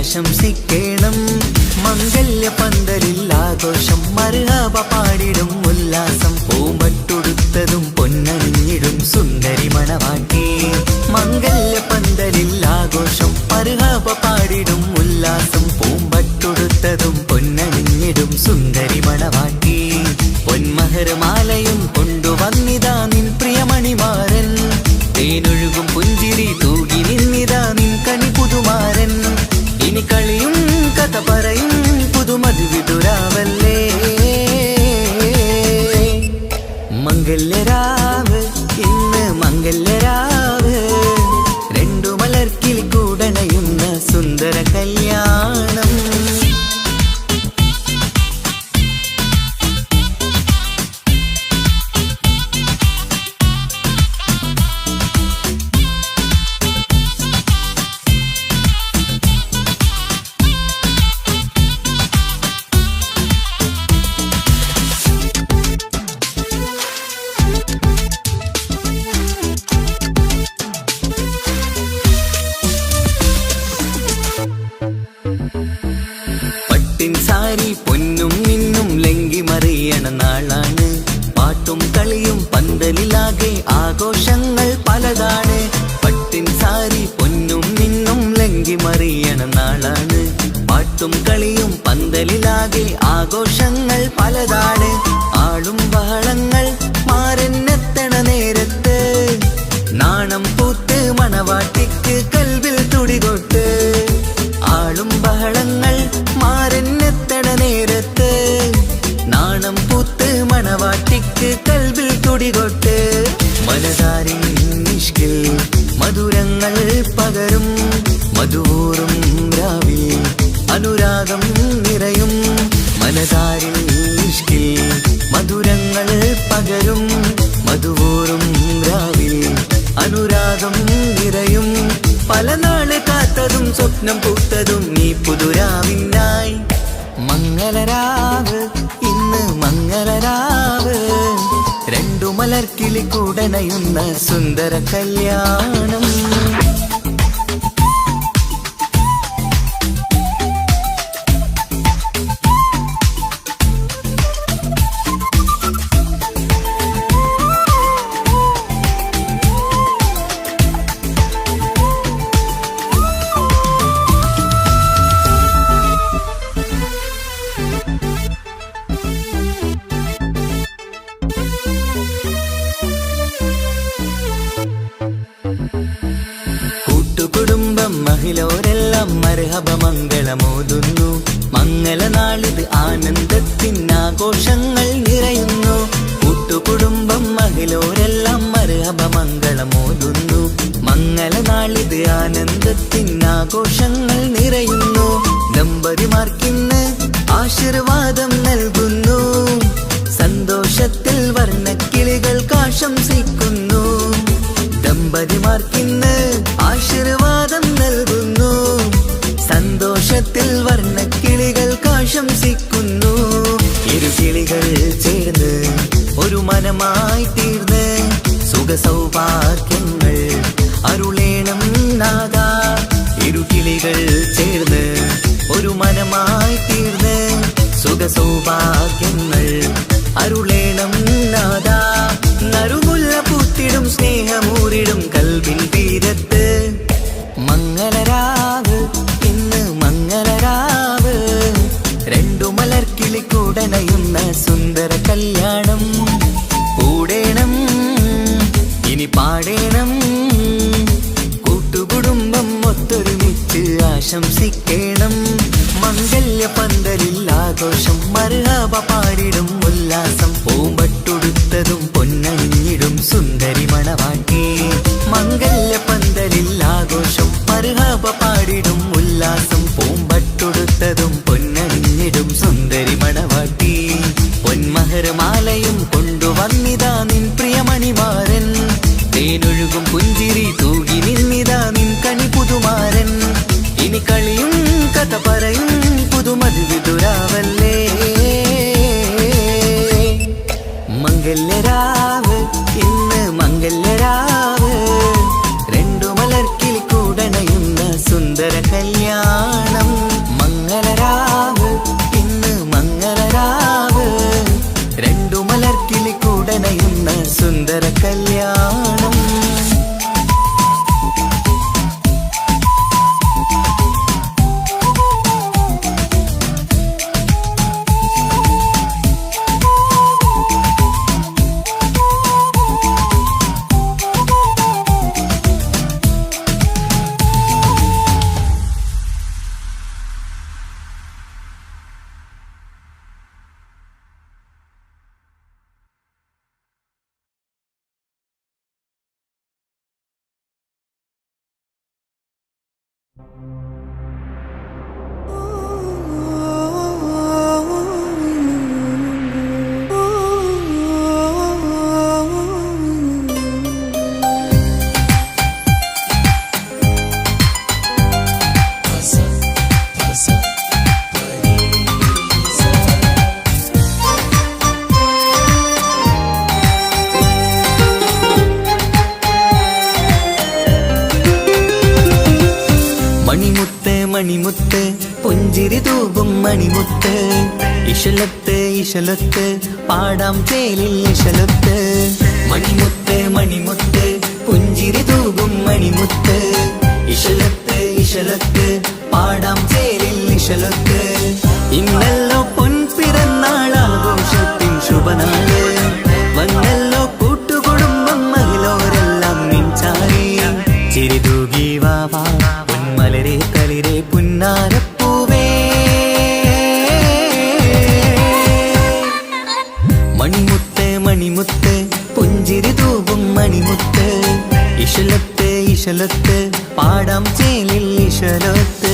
ആശംസിക്കണം. മംഗല്യ പന്തലിൽ ആഘോഷം മർഹബ പാടിടും ഉല്ലാസം. പൂമ്പട്ടുടുത്തതും പൊന്നണിഞ്ഞിടും സുന്ദരി മണവാട്ടി. മംഗല്യ പന്തലിൽ ആഘോഷം മർഹബ പാടിടും ഉല്ലാസം. പൂമ്പട്ടുടുത്തതും പൊന്നണിഞ്ഞിടും സുന്ദരി മണവാട്ടി. പൊന്മഹർമാലയും കൊണ്ടുവന്നിതാ നിൻ പ്രിയമണിമാരൻ. തേനൊഴുകും പുഞ്ചിരി തൂകി നിന്നിതാ നിൻ കണി പുതുമാരൻ. ഇനി കളിയും കഥ പറയും പുതുമധുവിതുരാവല്ലേ. മംഗല്യരാവ് ഇന്ന് മംഗല്യരാവ്. രണ്ടു മലർക്കിൽ കൂടണയുന്ന സുന്ദര കല്യാണം. പട്ടിൻ സാരി പൊന്നും നിന്നും ലംഘി മറിയണ നാളാണ്. പാട്ടും കളിയും പന്തലിലാകെ ആഘോഷങ്ങൾ പലതാണ്. പട്ടിൻ സാരി പൊന്നും നിന്നും ലംഘി മറിയണ നാളാണ്. പാട്ടും കളിയും പന്തലിലാകെ ആഘോഷങ്ങൾ പലതാണ്. ആളും ബഹളങ്ങൾ മാരെന്നെത്തണ നേരത്ത്. നാണം പൂത്ത് മണവാട്ടിക്ക് കൽവിൽ തുടികൊട്ട്. ആളും ബഹളങ്ങൾ മാരെന്നെത്തണ നേരത്ത്. നാണം പൂത്ത് മണവാട്ടിക്ക് കൽവിൽ തുടികൊട്ട്. മനതാരിൻ നിഷ്കിൽ മധുരങ്ങൾ പകരും. മധുവൂറും രാവിൽ അനുരാഗം നിറയും. മനതാരിൻ നിഷ്കിൽ മധുരങ്ങൾ പകരും. മധുവൂറും രാവിൽ അനുരാഗം നിറയും. പല നാള് കാത്തതും സ്വപ്നം പൂത്തതും നീ പുതുരാവിനായി. മംഗളരാവ് ഇന്ന് മംഗളരാവ്. രണ്ടു മലർക്കിളി കൂടണയുന്ന സുന്ദര കല്യാണം. കൂട്ടുകുടുംബം മഹിളോരെല്ലാം മർഹബ മംഗളമോതുന്നു. മംഗളനാളിത് ആനന്ദത്തിനാഘോഷങ്ങൾ നിറയുന്നു. കൂട്ടുകുടുംബം മഹിളോരെല്ലാം മർഹബ മംഗളമോതുന്നു. മംഗളനാളിത് ആനന്ദത്തിനാഘോഷങ്ങൾ നിറയുന്നു. ദമ്പതിമാർക്കിന്ന് ആശീർവാദം നൽകുന്നു. സന്തോഷത്തിൽ വർണ്ണക്കിളികൾക്ക് ആശംസിക്കുന്നു. ദമ്പതിമാർക്കിന്ന് ആശീർവാദം നൽകുന്നു. സന്തോഷത്തിൽ വർണ്ണക്കിളികൾക്ക് ആശംസിക്കുന്നു. ഇരുകിളികൾ ചേർന്ന് ഒരു മനമായി തീർന്ന് സുഖസൗഭാഗ്യങ്ങൾ അരുളേണം നാദാ. ഇരുകിളികൾ ചേർന്ന് ഒരു മനമായി തീർന്ന് സുഖസൗഭാഗ്യങ്ങൾ അരുളേണം നാദാ. നറുമുല്ല പൂത്തിടും സ്നേഹമൂരിടും കൽവിൻ തീരത്ത്. മംഗളരാവ് ഇന്ന് മംഗളരാവ്. രണ്ടു മലർക്കിളി കൂടണയുന്ന സുന്ദര കല്യാണം. കൂടേണം ഇനി പാടേണം. കൂട്ടുകുടുംബം ഒത്തൊരുമിച്ച് ആശംസിക്കണം. മംഗല്യ പന്തലിൽ ആഘോഷം മർഹബ പാടിടും ഉല്ലാസം. പൂമ്പട്ടുടുത്തതും പൊന്നണിഞ്ഞിടും സുന്ദരി മണവാട്ടി. മംഗല്യ പന്തലിൽ ആഘോഷം മർഹബ പാടിടും ഉല്ലാസം. പൂമ്പട്ടുടുത്തതും പൊന്നണിഞ്ഞിടും സുന്ദരി മണവാട്ടി. പൊന്മഹർമാലയും കൊണ്ടുവന്നിതാ നിൻ പ്രിയമണിമാരൻ. തേനൊഴുകും പുഞ്ചിരി തൂകി നിന്നിതാ നിൻ കണി പുതുമാരൻ. ഇനി കളിയും കഥ പറയും പുതുമധുവിതുരാവല്ലേ. മംഗല്യരാവ് ഇന്ന് മംഗല്യരാവ്. രണ്ടു മലർക്കിൽ കൂടണയുന്ന സുന്ദര കല്യാണം. മണിമുത്ത് മണിമുത്ത് പുഞ്ചിരി തൂകും മണിമുത്ത് ഇശലത്ത് ഇശലത്ത് പാടാം ചേലിൽ ഇശലത്ത് മണിമുത്ത് മണിമുത്ത് പുഞ്ചിരി തൂകും മണിമുത്ത് ഇശലത്ത് ഇശലത്ത് പാടാം ചേലിൽ ഇശലത്ത് ഇന്നല്ലോ പൊൻപിറന്നാളാഘോഷത്തിൻ ശുഭനാള് വന്നല്ലോ കൂട്ടുകുടുംബം മഹിളോരെല്ലാം നിൻചാരി ചിരിതൂകി വാവാ പൊന്മലരെ കളിരെ പുന്നാരപ്പൂവേ മണിമുത്ത് മണിമുത്ത് പുഞ്ചിരി തൂകും മണിമുത്ത് ഇശലത്ത് ഇശലത്ത് പാടാം ചേലിൽ ഇശലത്ത്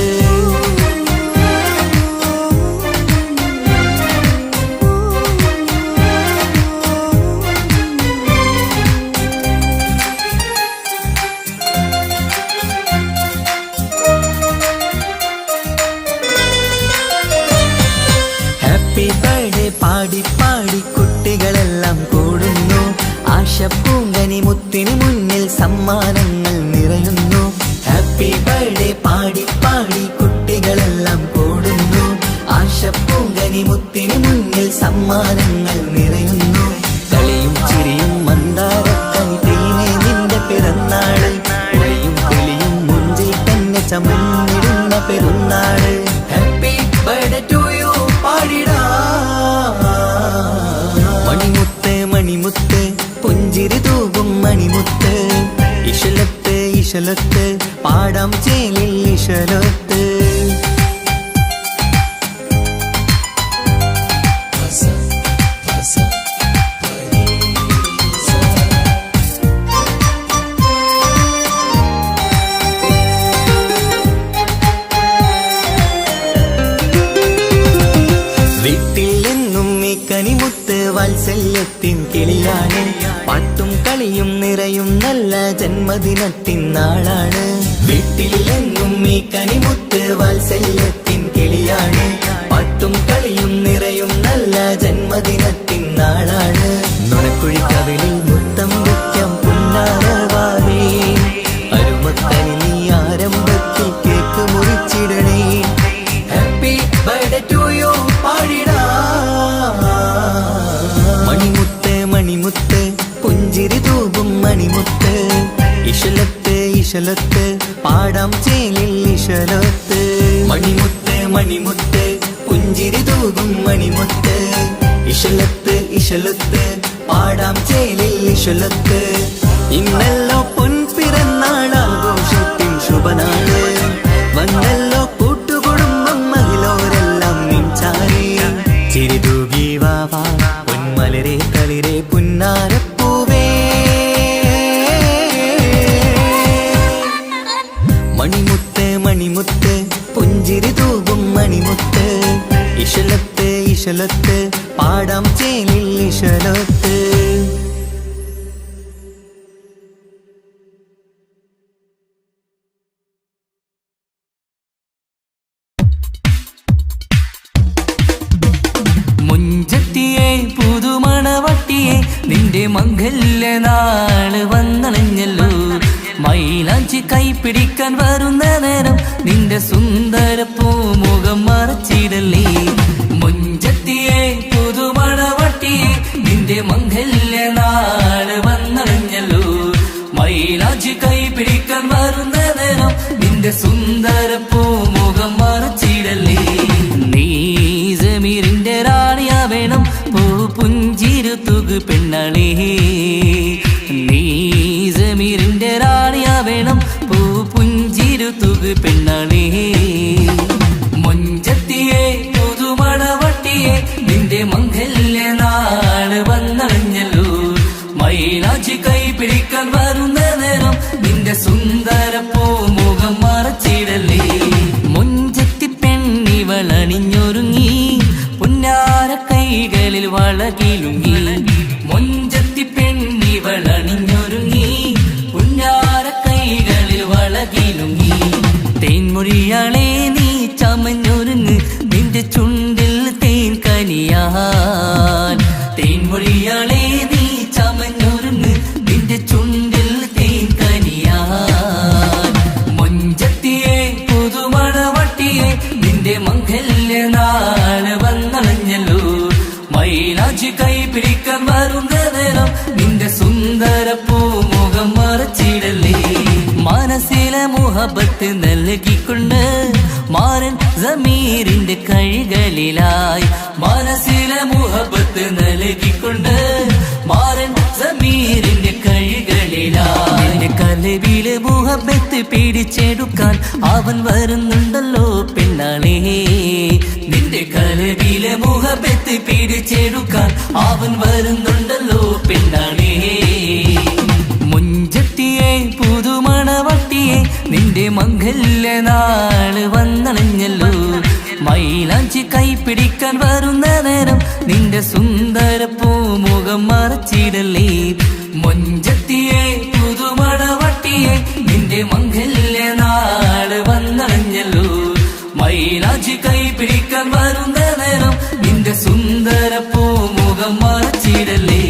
ഹാപ്പി ബർത്ത്ഡേ പാടി പാടി കുട്ടികളെല്ലാം കൂടുന്നു ആശപ്പൂങ്കനി മുത്തിന് മുന്നിൽ സമ്മാനങ്ങൾ നിറയുന്നു ഹാപ്പി ബർത്ത്ഡേ പാടി പാടി കുട്ടികളെല്ലാം കൂടുന്നു ആശപ്പൂങ്കനി മുത്തിന് മുന്നിൽ സമ്മാനങ്ങൾ നിറയുന്നു കളിയും ചിരിയും മന്ദാരക്കനി തേനെ നിന്റെ പിറന്നാള് കളിയും തെളിയും മുഞ്ചിൽ തന്നെ ചമന്നിടുന്ന പെരുന്നാള് ഹാപ്പി ബർത്ത്ഡേ ടു യു പാടിടാ മണിമുത്ത് മണിമുത്ത് പുഞ്ചിരി തൂകും മണിമുത്ത് ഇശലത്ത് ഇശലത്ത് പാടാം ചേലിൽ ഇശലത്ത് വീട്ടിൽ നിന്നും ഈ കനിമുത്ത് വാത്സല്യത്തിൻ കിളിയാണ് പാട്ടും കളിയും നിറയും നല്ല ജന്മദിനത്തിൻ നാളാണ് വീട്ടിൽ നിന്നും ഈ കനിമുത്ത് വാത്സല്യത്തിൻ കിളിയാണ് പാട്ടും കളിയും നിറയും നല്ല ജന്മദിനത്തിൻ നാളാണ് നുണക്കുഴി കവിളിൽ മുത്തം വയ്ക്കാം പുന്നാരവാവേ അരുമക്കനി നീ ആരംഭത്തിൽ കേക്ക് മുറിച്ചിടണേ ഹാപ്പി ബർത്ത്ഡേ ടു യു പാടിടാ മണിമുത്ത് മണിമുത്ത് പുഞ്ചിരി തൂകും മണിമുത്ത് ഇശലത്ത് ഇശലത്ത് പാടാം ചേലിൽ ഇശലത്ത് മണിമുത്ത് മണിമുത്ത് പുഞ്ചിരി തൂകും മണിമുത്ത് ഇശലത്ത് ഇശലത്ത് പാടാം ചേലിൽ ഇശലത്ത് ഇന്നല്ലോ പൊൻപിറന്നാളാഘോഷത്തിൻ ശുഭനാള് വന്നല്ലോ കൂട്ടുകുടുംബം മഹിളോരെല്ലാം നിൻചാരി ചിരിതൂകി വാവാ പൊന്മലരെ കളിരെ പുന്നാരപ്പൂവേ മണിമുത്ത് മണിമുത്ത് പുഞ്ചിരി തൂകും മണിമുത്ത് ഇശലത്ത് ഇശലത്ത് പാടാം ചേലിൽ ഇശലത്ത് മുഞ്ചത്തിയെ പുതുമണവട്ടിയെ നിന്റെ മംഗല്യ നാള് വന്നണഞ്ഞല്ലോ മൈലാഞ്ചി കൈപ്പിടിക്കാൻ വരുന്ന നേരം നിന്റെ സുന്ദര പൂമുഖം മറച്ചിടല്ലേ മുഞ്ചത്തിയെ പുതുമണവട്ടിയെ നിന്റെ മംഗല്യ നാള് വന്നണഞ്ഞല്ലോ മൈലാഞ്ചി കൈപ്പിടിക്കാൻ വരുന്ന നേരം നിന്റെ സുന്ദര പൂമുഖം മറച്ചിടല്ലേ നീ ജമീറിന്റെ റാണിയാ വേണം പൂ പുഞ്ചിരു തുകു പെണ്ണളേ നീ ജമീറിന്റെ റാണിയാ വേണം പൂ പുഞ്ചിരു തുകു പെണ്ണളേ മുഞ്ചത്തിയെ പുതുമണവട്ടിയെ നിന്റെ മംഗല്യ നാള് വന്നണഞ്ഞല്ലോ മൈലാഞ്ചി കൈ പിടിക്കാൻ വരുന്ന നേരം നിന്റെ സുന്ദര പൂമുഖം മറച്ചിടല്ലേ മുഞ്ചത്തി പെണ്ണിവളണിഞ്ഞൊരുങ്ങി പുന്നാര കൈകളിൽ വളകിലുങ്ങി മുഞ്ചത്തി പെണ്ണിവളണിഞ്ഞൊരുങ്ങി പുന്നാര കൈകളിൽ വളകിലുങ്ങി തേൻമൊഴിയാളെ നീ ചമഞ്ഞൊരുങ്ങ് നിന്റെ ചുണ്ടിൽ തേൻ കനിയാൻ തേൻമൊഴിയാളെ നീ ചമഞ്ഞൊരുങ്ങ് നിന്റെ ചുണ്ടിൽ തേൻ കനിയാൻ മുഞ്ചത്തിയെ പുതു മുഹബത്ത് നൽകിക്കൊണ്ട് മാരൻ സമീറിന്റെ കൈകളിലായി മനസ്സിലെ മുഹബത്ത് നൽകിക്കൊണ്ട് മാരൻ സമീറിന്റെ കൈകളിലായി നിന്റെ കലവിലെ മുഹബത്ത് പിടിച്ചെടുക്കാൻ അവൻ വരുന്നുണ്ടല്ലോ പെണ്ണാളേ നിന്റെ കലവിലെ മുഹബത്ത് പിടിച്ചെടുക്കാൻ അവൻ വരുന്നുണ്ടല്ലോ പെണ്ണാളേ മുഞ്ചത്തിയെ പുതുമണവട്ടിയെ നിന്റെ മംഗല്യ നാള് വന്നണഞ്ഞല്ലോ മൈലാഞ്ചി കൈ പിടിക്കാൻ വരുന്ന നേരം നിന്റെ സുന്ദര പൂമുഖം മറച്ചിടല്ലേ മുഞ്ചത്തിയെ പുതുമണവട്ടിയെ നിന്റെ മംഗല്യ നാള് വന്നണഞ്ഞല്ലോ മൈലാഞ്ചി കൈ പിടിക്കാൻ വരുന്ന നേരം നിന്റെ സുന്ദര പൂമുഖം മറച്ചിടല്ലേ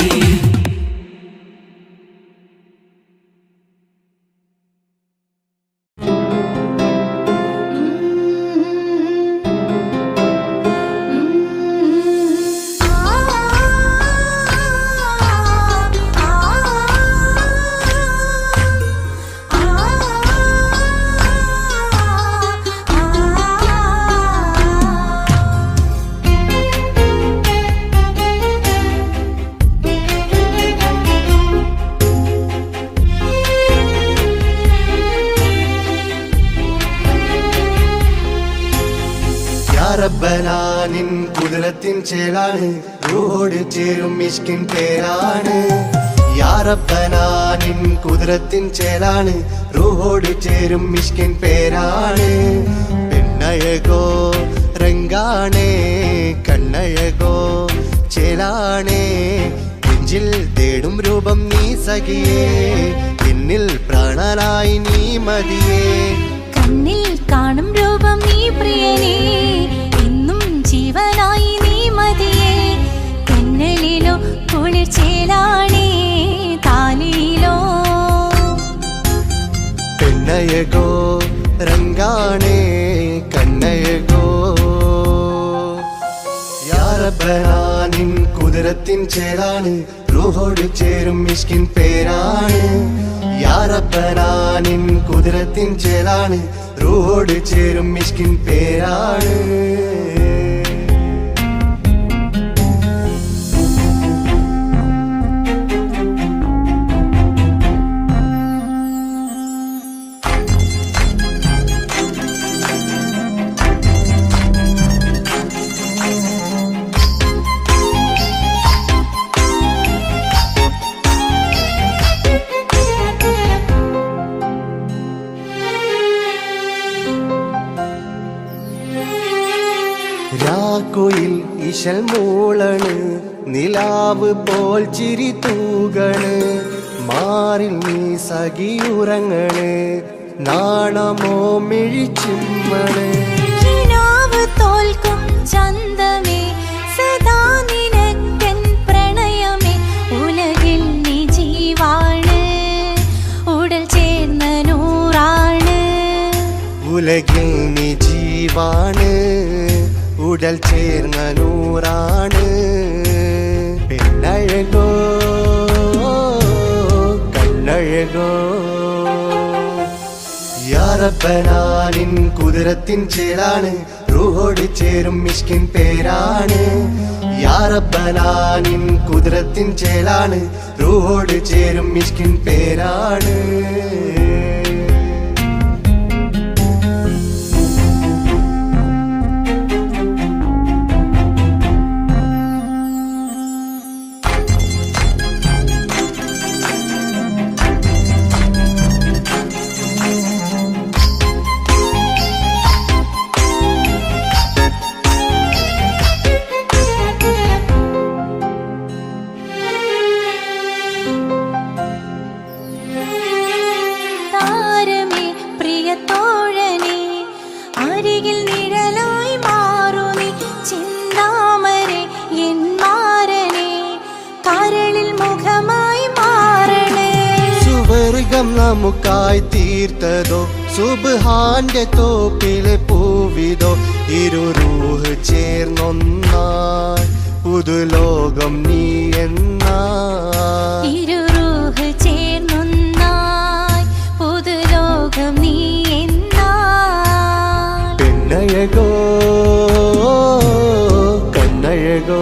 റബ്ബനാനിൻ കുതിരത്തിൻ ചേലാണ് റൂഹോട് ചേരും മിഷ്കിൻ പേരാണ് യാ റബ്ബനാനിൻ കുതിരത്തിൻ ചേലാണ് റൂഹോട് ചേരും മിഷ്കിൻ പേരാണ് പെണ്ണഴകോ രംഗാണേ കണ്ണഴകോ ചേലാണേ നെഞ്ചിൽ തേടും രൂപം നീ സഖിയേ എന്നിൽ പ്രാണനായി നീ മതിയേ കണ്ണിൽ കാണും രൂപം നീ പ്രിയനേ എന്നും ജീവനായി നീ മതിയേ കണ്ണലിലോ കുളിർച്ചേലാണേ താലിയിലോ പെണ്ണഴകോ രംഗാണേ കണ്ണഴകോ യാ റബ്ബനാനിൻ കുതിരത്തിൻ ചേലാണ് റൂഹോട് ചേരും മിഷ്കിൻ പേരാണ് യാ റബ്ബനാനിൻ കുതിരത്തിൻ ചേലാണ് റൂഹോട് ചേരും മിഷ്കിൻ പേരാണ് രാക്കുയിൽ ഇശൽ മൂളണ് നിലാവ് പോൽ ചിരി തൂകണ് മാറിൽ നീ സഖിയുറങ്ങണ് നാണമോ മിഴിച്ചിമ്മണ് കിനാവ് തോൽക്കും ചന്തമേ സദാ നിനക്കൻ പ്രണയമേ ഉലകിൽ നീ ജീവാണ് ഉടൽ ചേർന്ന നൂറാണ് ഉലകിൽ നീ ജീവാണ് ഉടൽ ചേർന്ന നൂറാണ് പെണ്ണഴകോ കണ്ണഴകോ യാ റബ്ബനാനിൻ കുതിരത്തിൻ ചേലാണ് റൂഹോട് ചേരും മിഷ്കിൻ പേരാണ് യാ റബ്ബനാനിൻ കുതിരത്തിൻ ചേലാണ് റൂഹോട് ചേരും മിഷ്കിൻ പേരാണ് നമുക്കായി തീർത്തതോ സുബ്ഹാന്റെ തോപ്പിലെ പൂവിതോ ഇരു റൂഹ് ചേർന്നൊന്നായി പുതുലോകം നീ എന്നായി ഇരു റൂഹ് ചേർന്നൊന്നായി പുതുലോകം നീ കണ്ണഴകോ കണ്ണഴകോ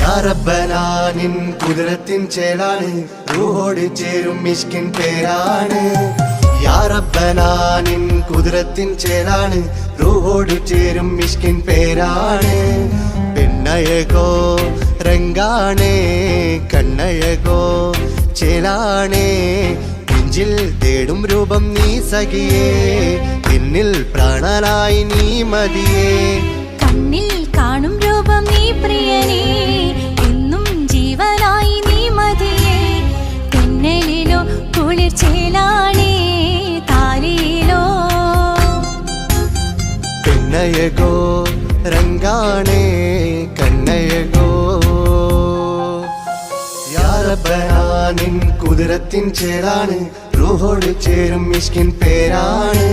യാ റബ്ബനാ നിൻ കുതിരത്തിൻ ചേലാണ് റൂഹോട് ചേരും മിഷ്കിൻ പേരാണ് യാ റബ്ബനാ നിൻ കുതിരത്തിൻ ചേലാണ് റൂഹോട് ചേരും മിഷ്കിൻ പേരാണ് പെണ്ണഴകോ രംഗാണേ കണ്ണഴകോ ചേലാണേ നെഞ്ചിൽ തേടും രൂപം നീ സഖിയേ എന്നിൽ പ്രാണനായി നീ മതിയേ കണ്ണിൽ കാണും രൂപം നീ പ്രിയനേ എന്നും ജീവനായി നീ മതിയേ തെന്നലിലോ കുളിർ ചേലാണേ താലിയിലോ പെണ്ണഴകോ രംഗാണേ കണ്ണഴകോ യാ റബ്ബനാ നിൻ കുതിരത്തിൻ ചേലാണ് റൂഹോട് ചേരും മിഷ്കിൻ പേരാണ്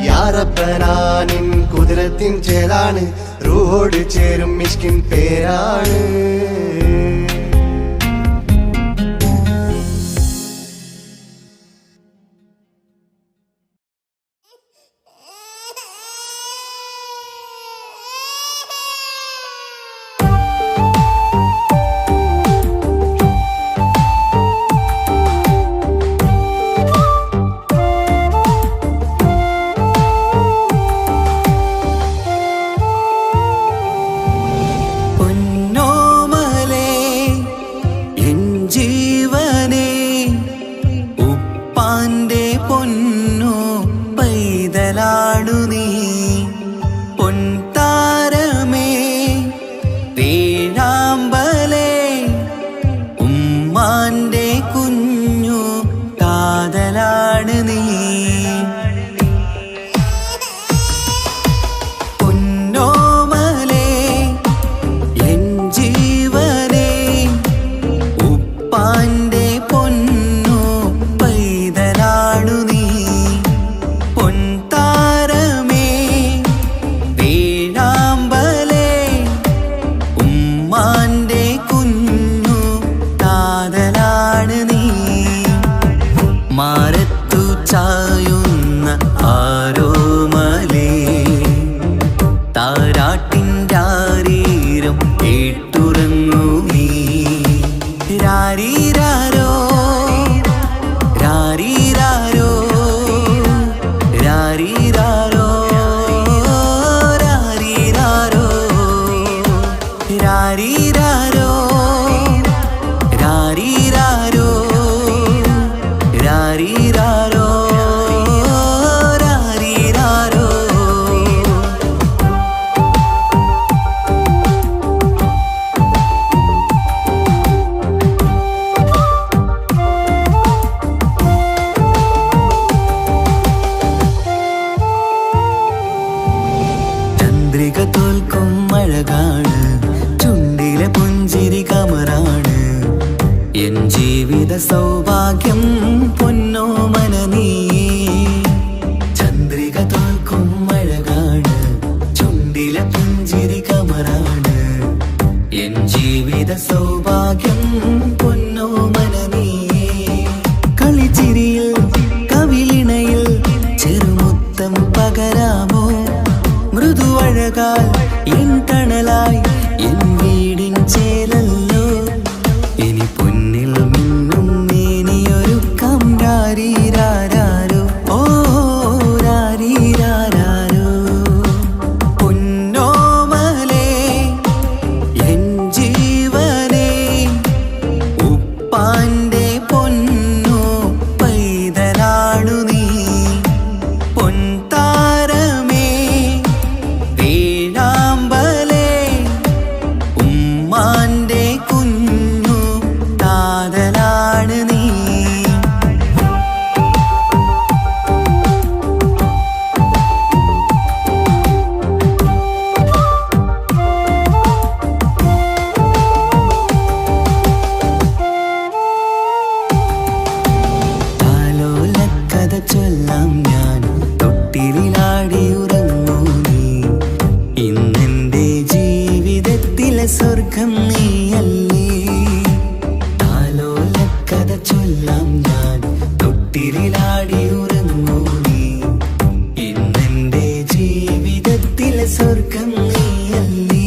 യാ റബ്ബനാ നിൻ കുതിരത്തിൻ ചേലാണ് റൂഹോട് ചേരും മിഷ്കിൻ പേരാണ് സൗഭാഗ്യം പൊന്നോമന നീ ചന്ദ്രിക തോൽക്കും മഴകാണ് ചുണ്ടിലെ പുഞ്ചിരി കമറാണ് എൻ ജീവിത സൗഭാഗ്യം പൊന്നോമന നീ കളിച്ചിരിയിൽ കവിളിണയിൽ ചെറുമുത്തം പകരാമോ മൃദുവഴകാൽ എൻ തണലായി എൻ വീടിൻ ചേലല്ലോ ഇനി പൊന്നിൽ മിന്നും നീനിയൊരുക്കം രാരീരാരോ ഓ രാരീരാരോ സ്വർഗം നീയല്ലേ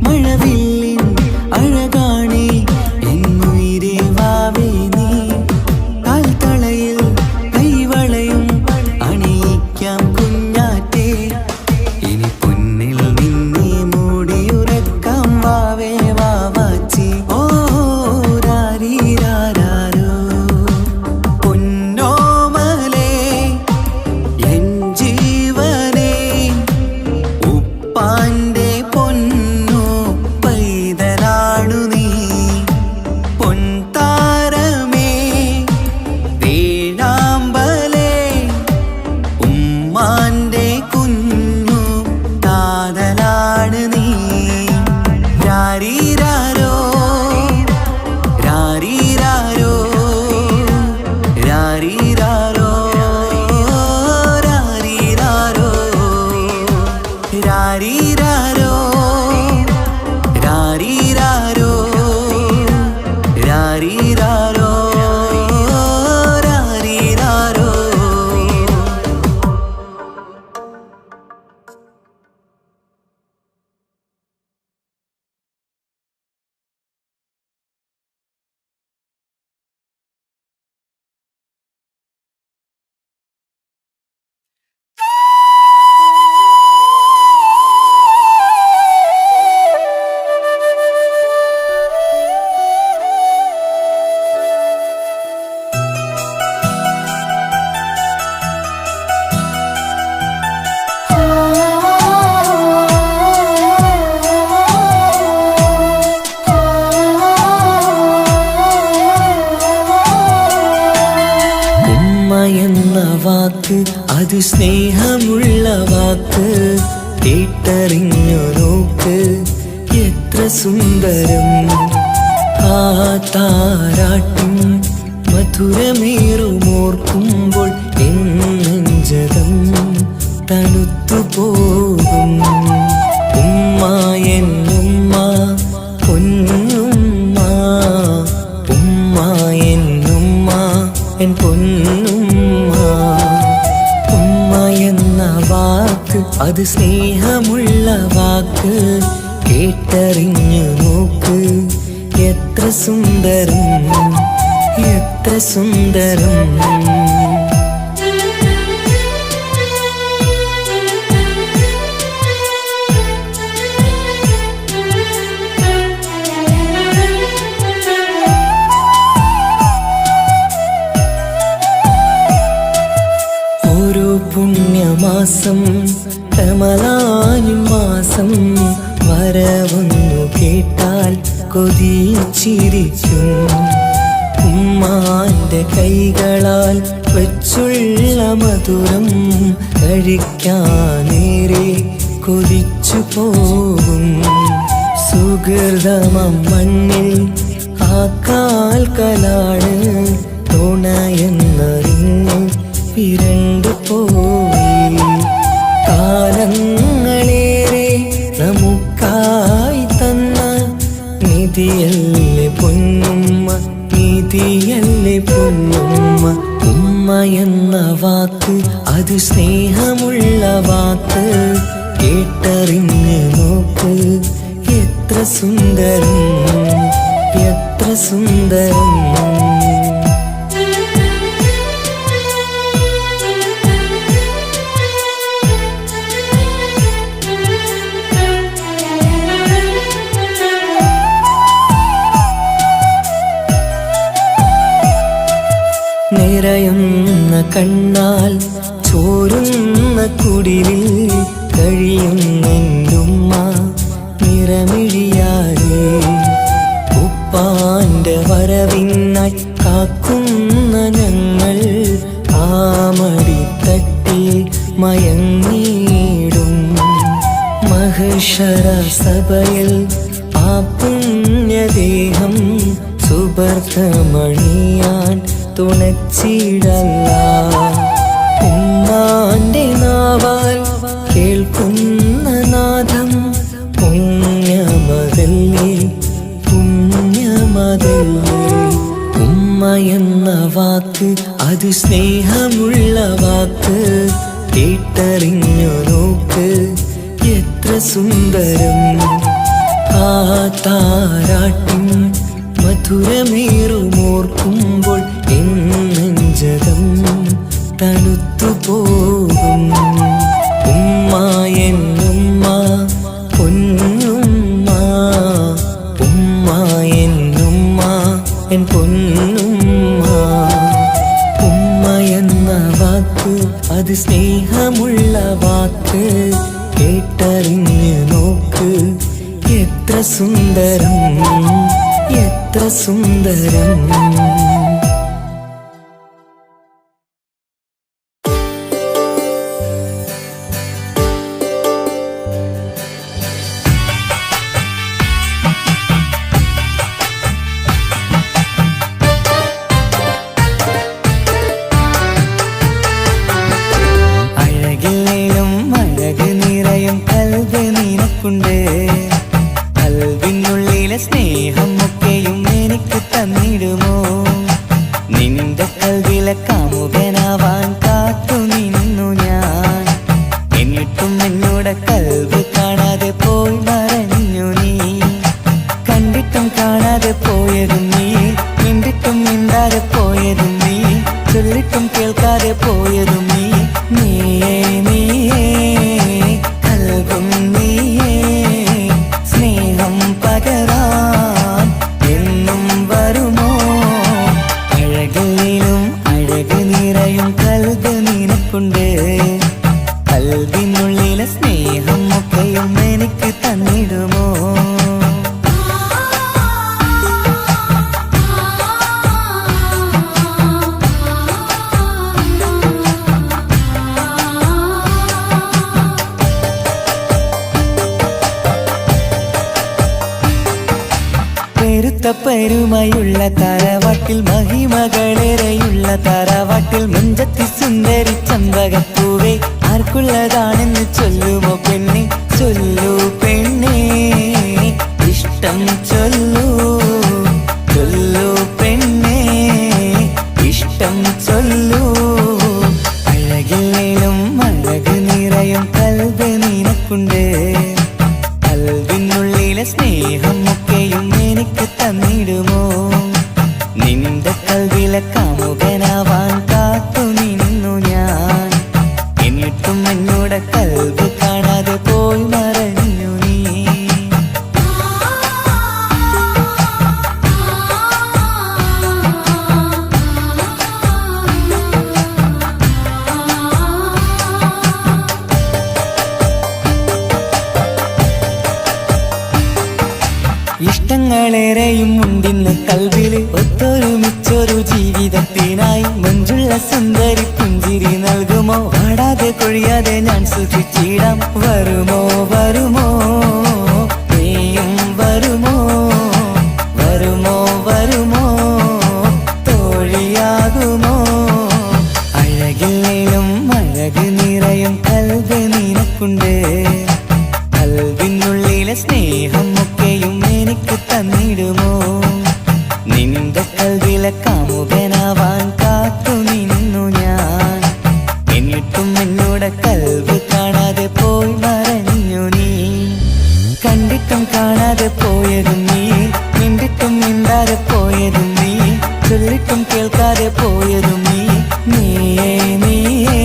മഴവില്ലിൻ അഴകാണേ എന്നുയിരേ വാവേ നീ കാൽത്തളയിൽ കൈവളയും അണിയിക്കാം കുഞ്ഞാറ്റേ ഇനി പൊന്നിൽ നിന്നെ മൂടിയുറക്കാം വാവേ വാവാച്ചി ഓ രാരീരാരോ പൊന്നോമലേ എൻ ജീവനേ ഉപ്പാന്റെ പൊന്നു പൈതലാണു നീ പൊൻതാരമേ വേഴാമ്പലേ ഉമ്മാന്റെ കുഞ്ഞു കാതലാണ് നീ രാരീരാരോ രാരീരാരോ രാരീരാരോ രാരീരാരോ രാരീരാരോ രാരീരാരോ രാരീരാരോ രാരീരാരോ ഉമ്മ എന്ന വാക്ക് അത് സ്നേഹമുള്ള വാക്ക് കേട്ടറിഞ്ഞു നോക്ക് എത്ര സുന്ദരം ആ താരാട്ടും മധുരമേറുമോർക്കുമ്പോൾ നെഞ്ചകം തണുത്തു പോകും ഉമ്മ എന്നുമ്മ പൊന്നുമ്മ ഉമ്മ എന്നുമ്മ എൻ പൊന്നുമ്മ ഉമ്മ എന്ന വാക്ക് അത് സ്നേഹമുള്ള വാക്ക് കേട്ടറിഞ്ഞു നോക്ക് എത്ര സുന്ദരം എത്ര സുന്ദരം ഓരോ പുണ്യമാസം റമളാനിൻ മാസം വരവൊന്നു കേട്ടാൽ കൊതിച്ചിരിക്കും ഉമ്മാന്റെ കൈകളാൽ വെച്ചുള്ള മധുരം കഴിക്കാനേറെ കൊതിച്ചു പോകും സുഹൃതമം മണ്ണിൽ ആ കാൽക്കലാണ് തുണയെന്നറിഞ്ഞ് പിരണ്ടു പോയി കാലങ്ങളേറെ നമുക്കായി തന്ന നിധിയല്ലേ പൊന്നുമ്മ നിധിയല്ലേ പൊന്നുമ്മ ഉമ്മ എന്ന വാക്ക് അത് സ്നേഹമുള്ള വാക്ക് കേട്ടറിഞ്ഞ് നോക്ക് എത്ര സുന്ദരം എത്ര സുന്ദരം നിറയുന്ന കണ്ണാൽ ചോരുന്ന കുടിലിൽ കഴിയുന്നുമ്മ നിറമിഴിയാതെ ഉപ്പാന്റെ വരവിനായി കാക്കുന്ന ഞങ്ങൾ ആ മടിത്തട്ടിൽ മയങ്ങിയിടും മഹശര സഭയിൽ ആ പുണ്യദേഹം സുബർത്തമണിയാൻ തുണച്ചിടല്ല ഉമ്മാന്റെ നാവാൽ കേൾക്കുന്ന നാദം പുണ്യമതല്ലേ പുണ്യമതല്ലേ ഉമ്മ എന്ന വാക്ക് അത് സ്നേഹമുള്ള വാക്ക് കേട്ടറിഞ്ഞു നോക്ക് സുന്ദരം ആ താരാട്ടിൻ മധുരമേറുമോർക്കുമ്പോൾ എന്നെഞ്ചകം തണുത്തുപോകും. ഉമ്മ എന്നുമ്മ പൊന്നുമ്മ, ഉമ്മ എന്നുമ്മ എൻ പൊന്നുമ്മ. ഉമ്മ എന്ന വാക്ക് അത് സ്നേഹമുള്ള വാക്ക്, കേട്ടറിഞ്ഞ് നോക്ക് എത്ര സുന്ദരം, എത്ര സുന്ദരം. അഴകിലേലും അഴക് നിറയും കൽബ് നിനക്കുണ്ട്. കൽബിനുള്ളിലെ സ്നേഹം ഒക്കെയും എനിക്ക് തന്നിടുമോ? നിന്റെ കൽബിലെ കാമുകനാവാൻ കാത്തു നിന്നു ഞാൻ. എന്നിട്ടും എന്നോട് കൽബ് കാണാതെ പോയി മറഞ്ഞു നീ. കണ്ടിട്ടും കാണാതെ പോയതും നീ, മിണ്ടിട്ടും മിണ്ടാതെ പോയതും നീ, ചൊല്ലിട്ടും കേൾക്കാതെ പോയതും നീ. നീയേ നീയേ കൽബും നീയേ, സ്നേഹം പകരാൻ എന്നും വരുമോ? അഴകിലും അഴക് നിറയും കൽബ് നിനക്കുണ്ട്. കൽബിനുള്ളിലെ സ്നേഹം ഒക്കെയും എനിക്ക് തന്നിടുമോ? പെരുത്ത പെരുമയുള്ള തറവാട്ടിൽ, മഹിമകളേറെയുള്ള തറവാട്ടിൽ, മുഞ്ചത്തി സുന്ദരി ചമ്പകപ്പൂവേ ആർക്കുള്ളതാണെന്ന് ചൊല്ലുമോ പെണ്ണെ? ചൊല്ലൂ പെണ്ണേ, ഇഷ്ടം ചൊല്ലൂ, ചൊല്ലൂ പെണ്ണേ, ഇഷ്ടം ചൊല്ലൂ. അഴകിലേലും അഴക് നിറയും കൽബ് നിനക്കുണ്ട്. കൽബിനുള്ളിലെ സ്നേഹം ഒക്കെയും എനിക്ക് തന്നിടുമോ? നിന്റെ കൽബിലെ കാമുകനാവാൻ കാത്തു നിന്നു ഞാൻ. എന്നിട്ടും എന്നോട് കൽബ് കാണാതെ പോയി മറഞ്ഞു നീ. ഇഷ്ടങ്ങളേറെയും ഉണ്ടിന്ന് കൽബില്, ഒത്തൊരുമിച്ചൊരു ജീവിതത്തിനായി. മഞ്ചുള്ള സുന്ദരി പുഞ്ചിരി നൽകുമോ? പാടാതെ കൊഴിയാതെ ഞാൻ സൂക്ഷിച്ചിടാം. വരുമോ വരുമോ നീയും വരുമോ? വരുമോ വരുമോ തോഴിയാകുമോ? അഴകിലേലും അഴക് നിറയും കൽബ് നിനക്കുണ്ട്. കൽബിനുള്ളിലെ സ്നേഹം ഒക്കെയും എനിക്ക് തന്നിടുമോ? നിന്റെ കൽബിലെ കാമുകനാവാൻ കാത്തു നിന്നു ഞാൻ. എന്നിട്ടും എന്നോട് കൽബ് കാണാതെ പോയി മറഞ്ഞു നീ. കണ്ടിട്ടും കാണാതെ പോയതും നീ, മിണ്ടിട്ടും മിണ്ടാതെ പോയതും നീ, ചൊല്ലിട്ടും കേൾക്കാതെ പോയതും നീ. നീയേ നീയേ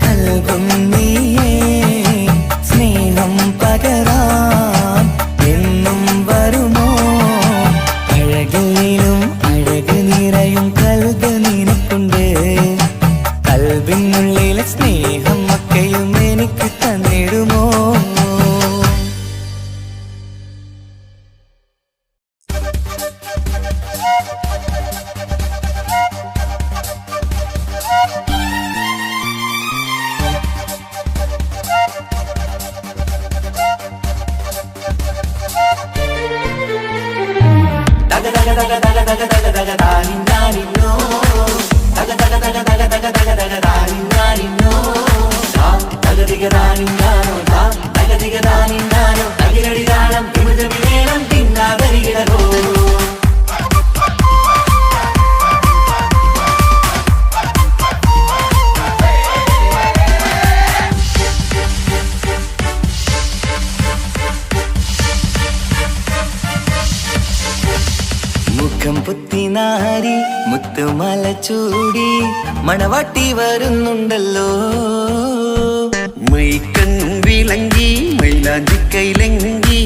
കൽബും നീയേ, സ്നേഹം പകരാൻ എന്നും വരുമോ? അഴകിലും അഴക് നിറയും കൽബ് നിനക്കുണ്ട്. കൽബിനുള്ളിലെ സ്നേഹം ഒക്കെയും എനിക്ക് തന്നിടുമോ? നാരി മുത്തുമല ചൂടി മണവാട്ടി വരുന്നുണ്ടല്ലോ. മൈക്കണ്ണും വിളങ്ങി മൈലാഞ്ചി കൈലങ്കി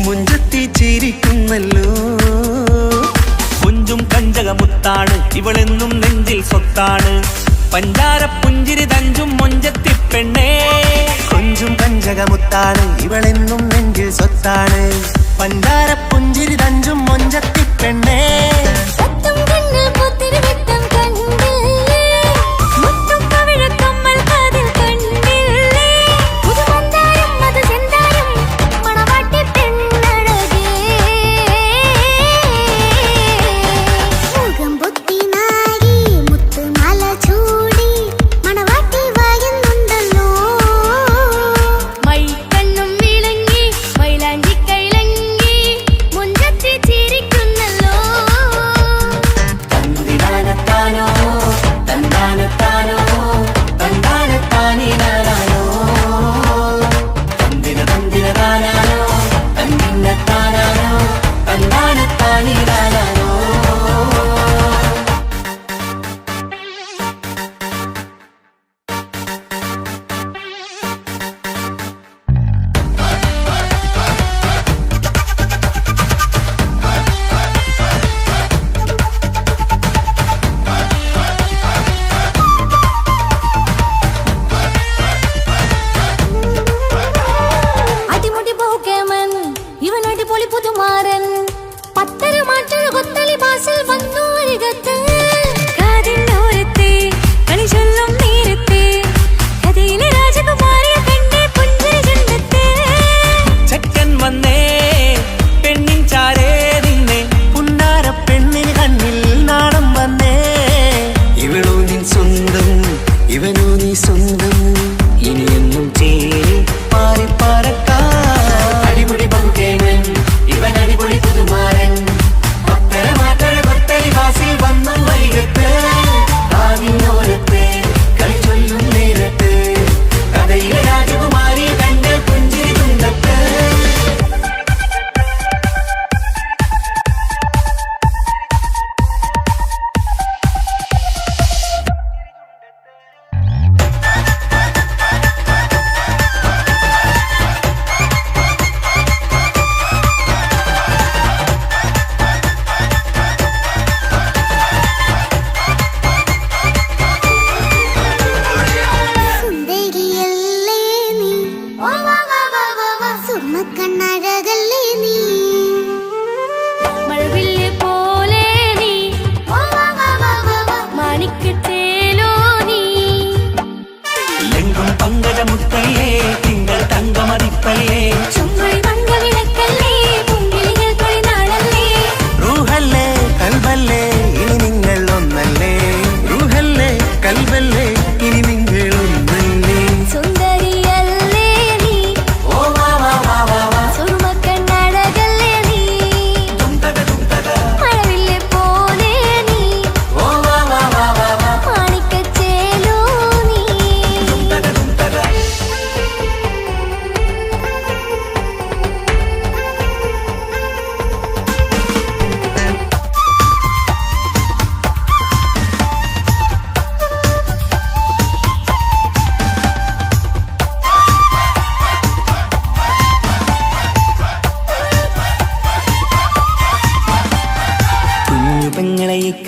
മുഞ്ചത്തി ചിരിക്കുന്നല്ലോ. കുഞ്ചും കഞ്ചകമുത്താണ് ഇവളെന്നും നെഞ്ചിൽ സ്വത്താണ്. പഞ്ചാര പുഞ്ചിരി തഞ്ചും മൊഞ്ചത്തി പെണ്ണേ. കൊഞ്ചും കഞ്ചകമുത്താണ് ഇവളെന്നും നെഞ്ചിൽ സ്വത്താണ്. പഞ്ചാര പുഞ്ചിരി തഞ്ചും മൊഞ്ചത്തി പെണ്ണേ.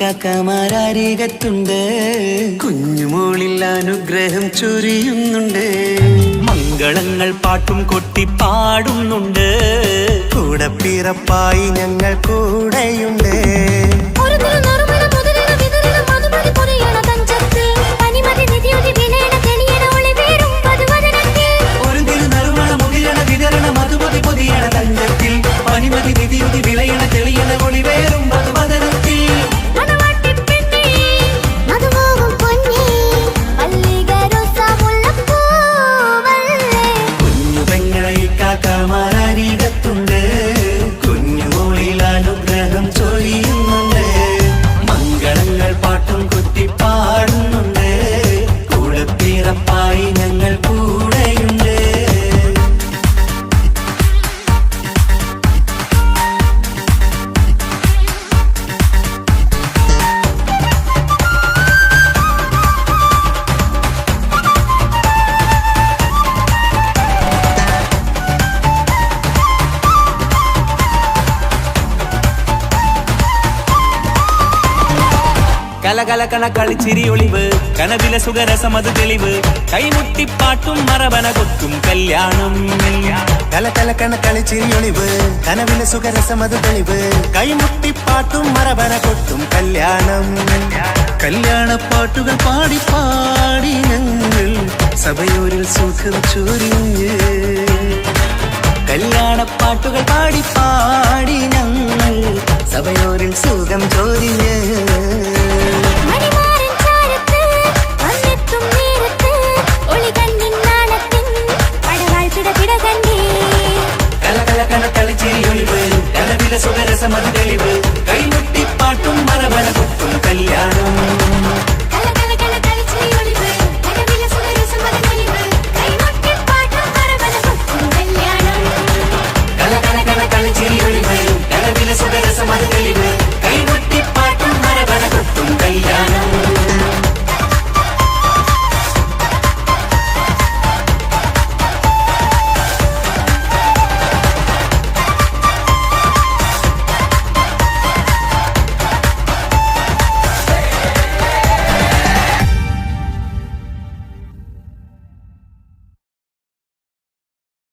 കാക്കമാരരികത്തുണ്ട്. കുഞ്ഞുമോളിൽ അനുഗ്രഹം ചൊരിയുന്നുണ്ട്. മംഗളങ്ങൾ പാട്ടും കൊട്ടി പാടുന്നുണ്ട്. കൂടെ പിറപ്പായി ഞങ്ങൾ കൂടെയുണ്ട്. പനിമതി നിധിയുതി വിളയണ തെളിയണ ഒളിവേറും മധുവദനത്തിൽ. കുഞ്ഞു പെങ്ങളെ കാക്കമാരരികത്തുണ്ട്. കുഞ്ഞുമോളിൽ അനുഗ്രഹം ചൊരിയുന്നുണ്ട്. മംഗളങ്ങൾ പാട്ടും കുത്തി പാടുന്നുണ്ട്. കൂടെ പിറപ്പായി ഞങ്ങൾ കൂടെയുണ്ട്. കലകലകണ കളിച്ചിരി ഒളിവ് കനവിലെ സുഖരസമത് തെളിവ് കൈമുട്ടിപ്പാട്ടും മറവന കൊത്തും കല്യാണം കലകലക്കണ കളിച്ചിരിയൊളിവ് കനവിലെ സുഖരസമത് തെളിവ് കൈമുട്ടിപ്പാട്ടും മറവന കൊട്ടും കല്യാണം കല്യാണപ്പാട്ടുകൾ പാടി പാടി ഞങ്ങൾ സഭയോരിൽ സുഖം ചൊരിഞ്ഞ് കല്യാണപ്പാട്ടുകൾ പാടി പാടി ഞങ്ങൾ സഭയോരിൽ സുഖം ചൊരിഞ്ഞ് മണിമാരൻ ചാരത്ത് വന്നെത്തും നേരത്ത് ഒളികണ്ണിൻ നാണത്തിൻ പടവാൾ പിടപിട കണ്ടേ കലകലകണ കളിച്ചിരി ഒളിവ് കനവിലെ സുഖരസമത് തെളിവ്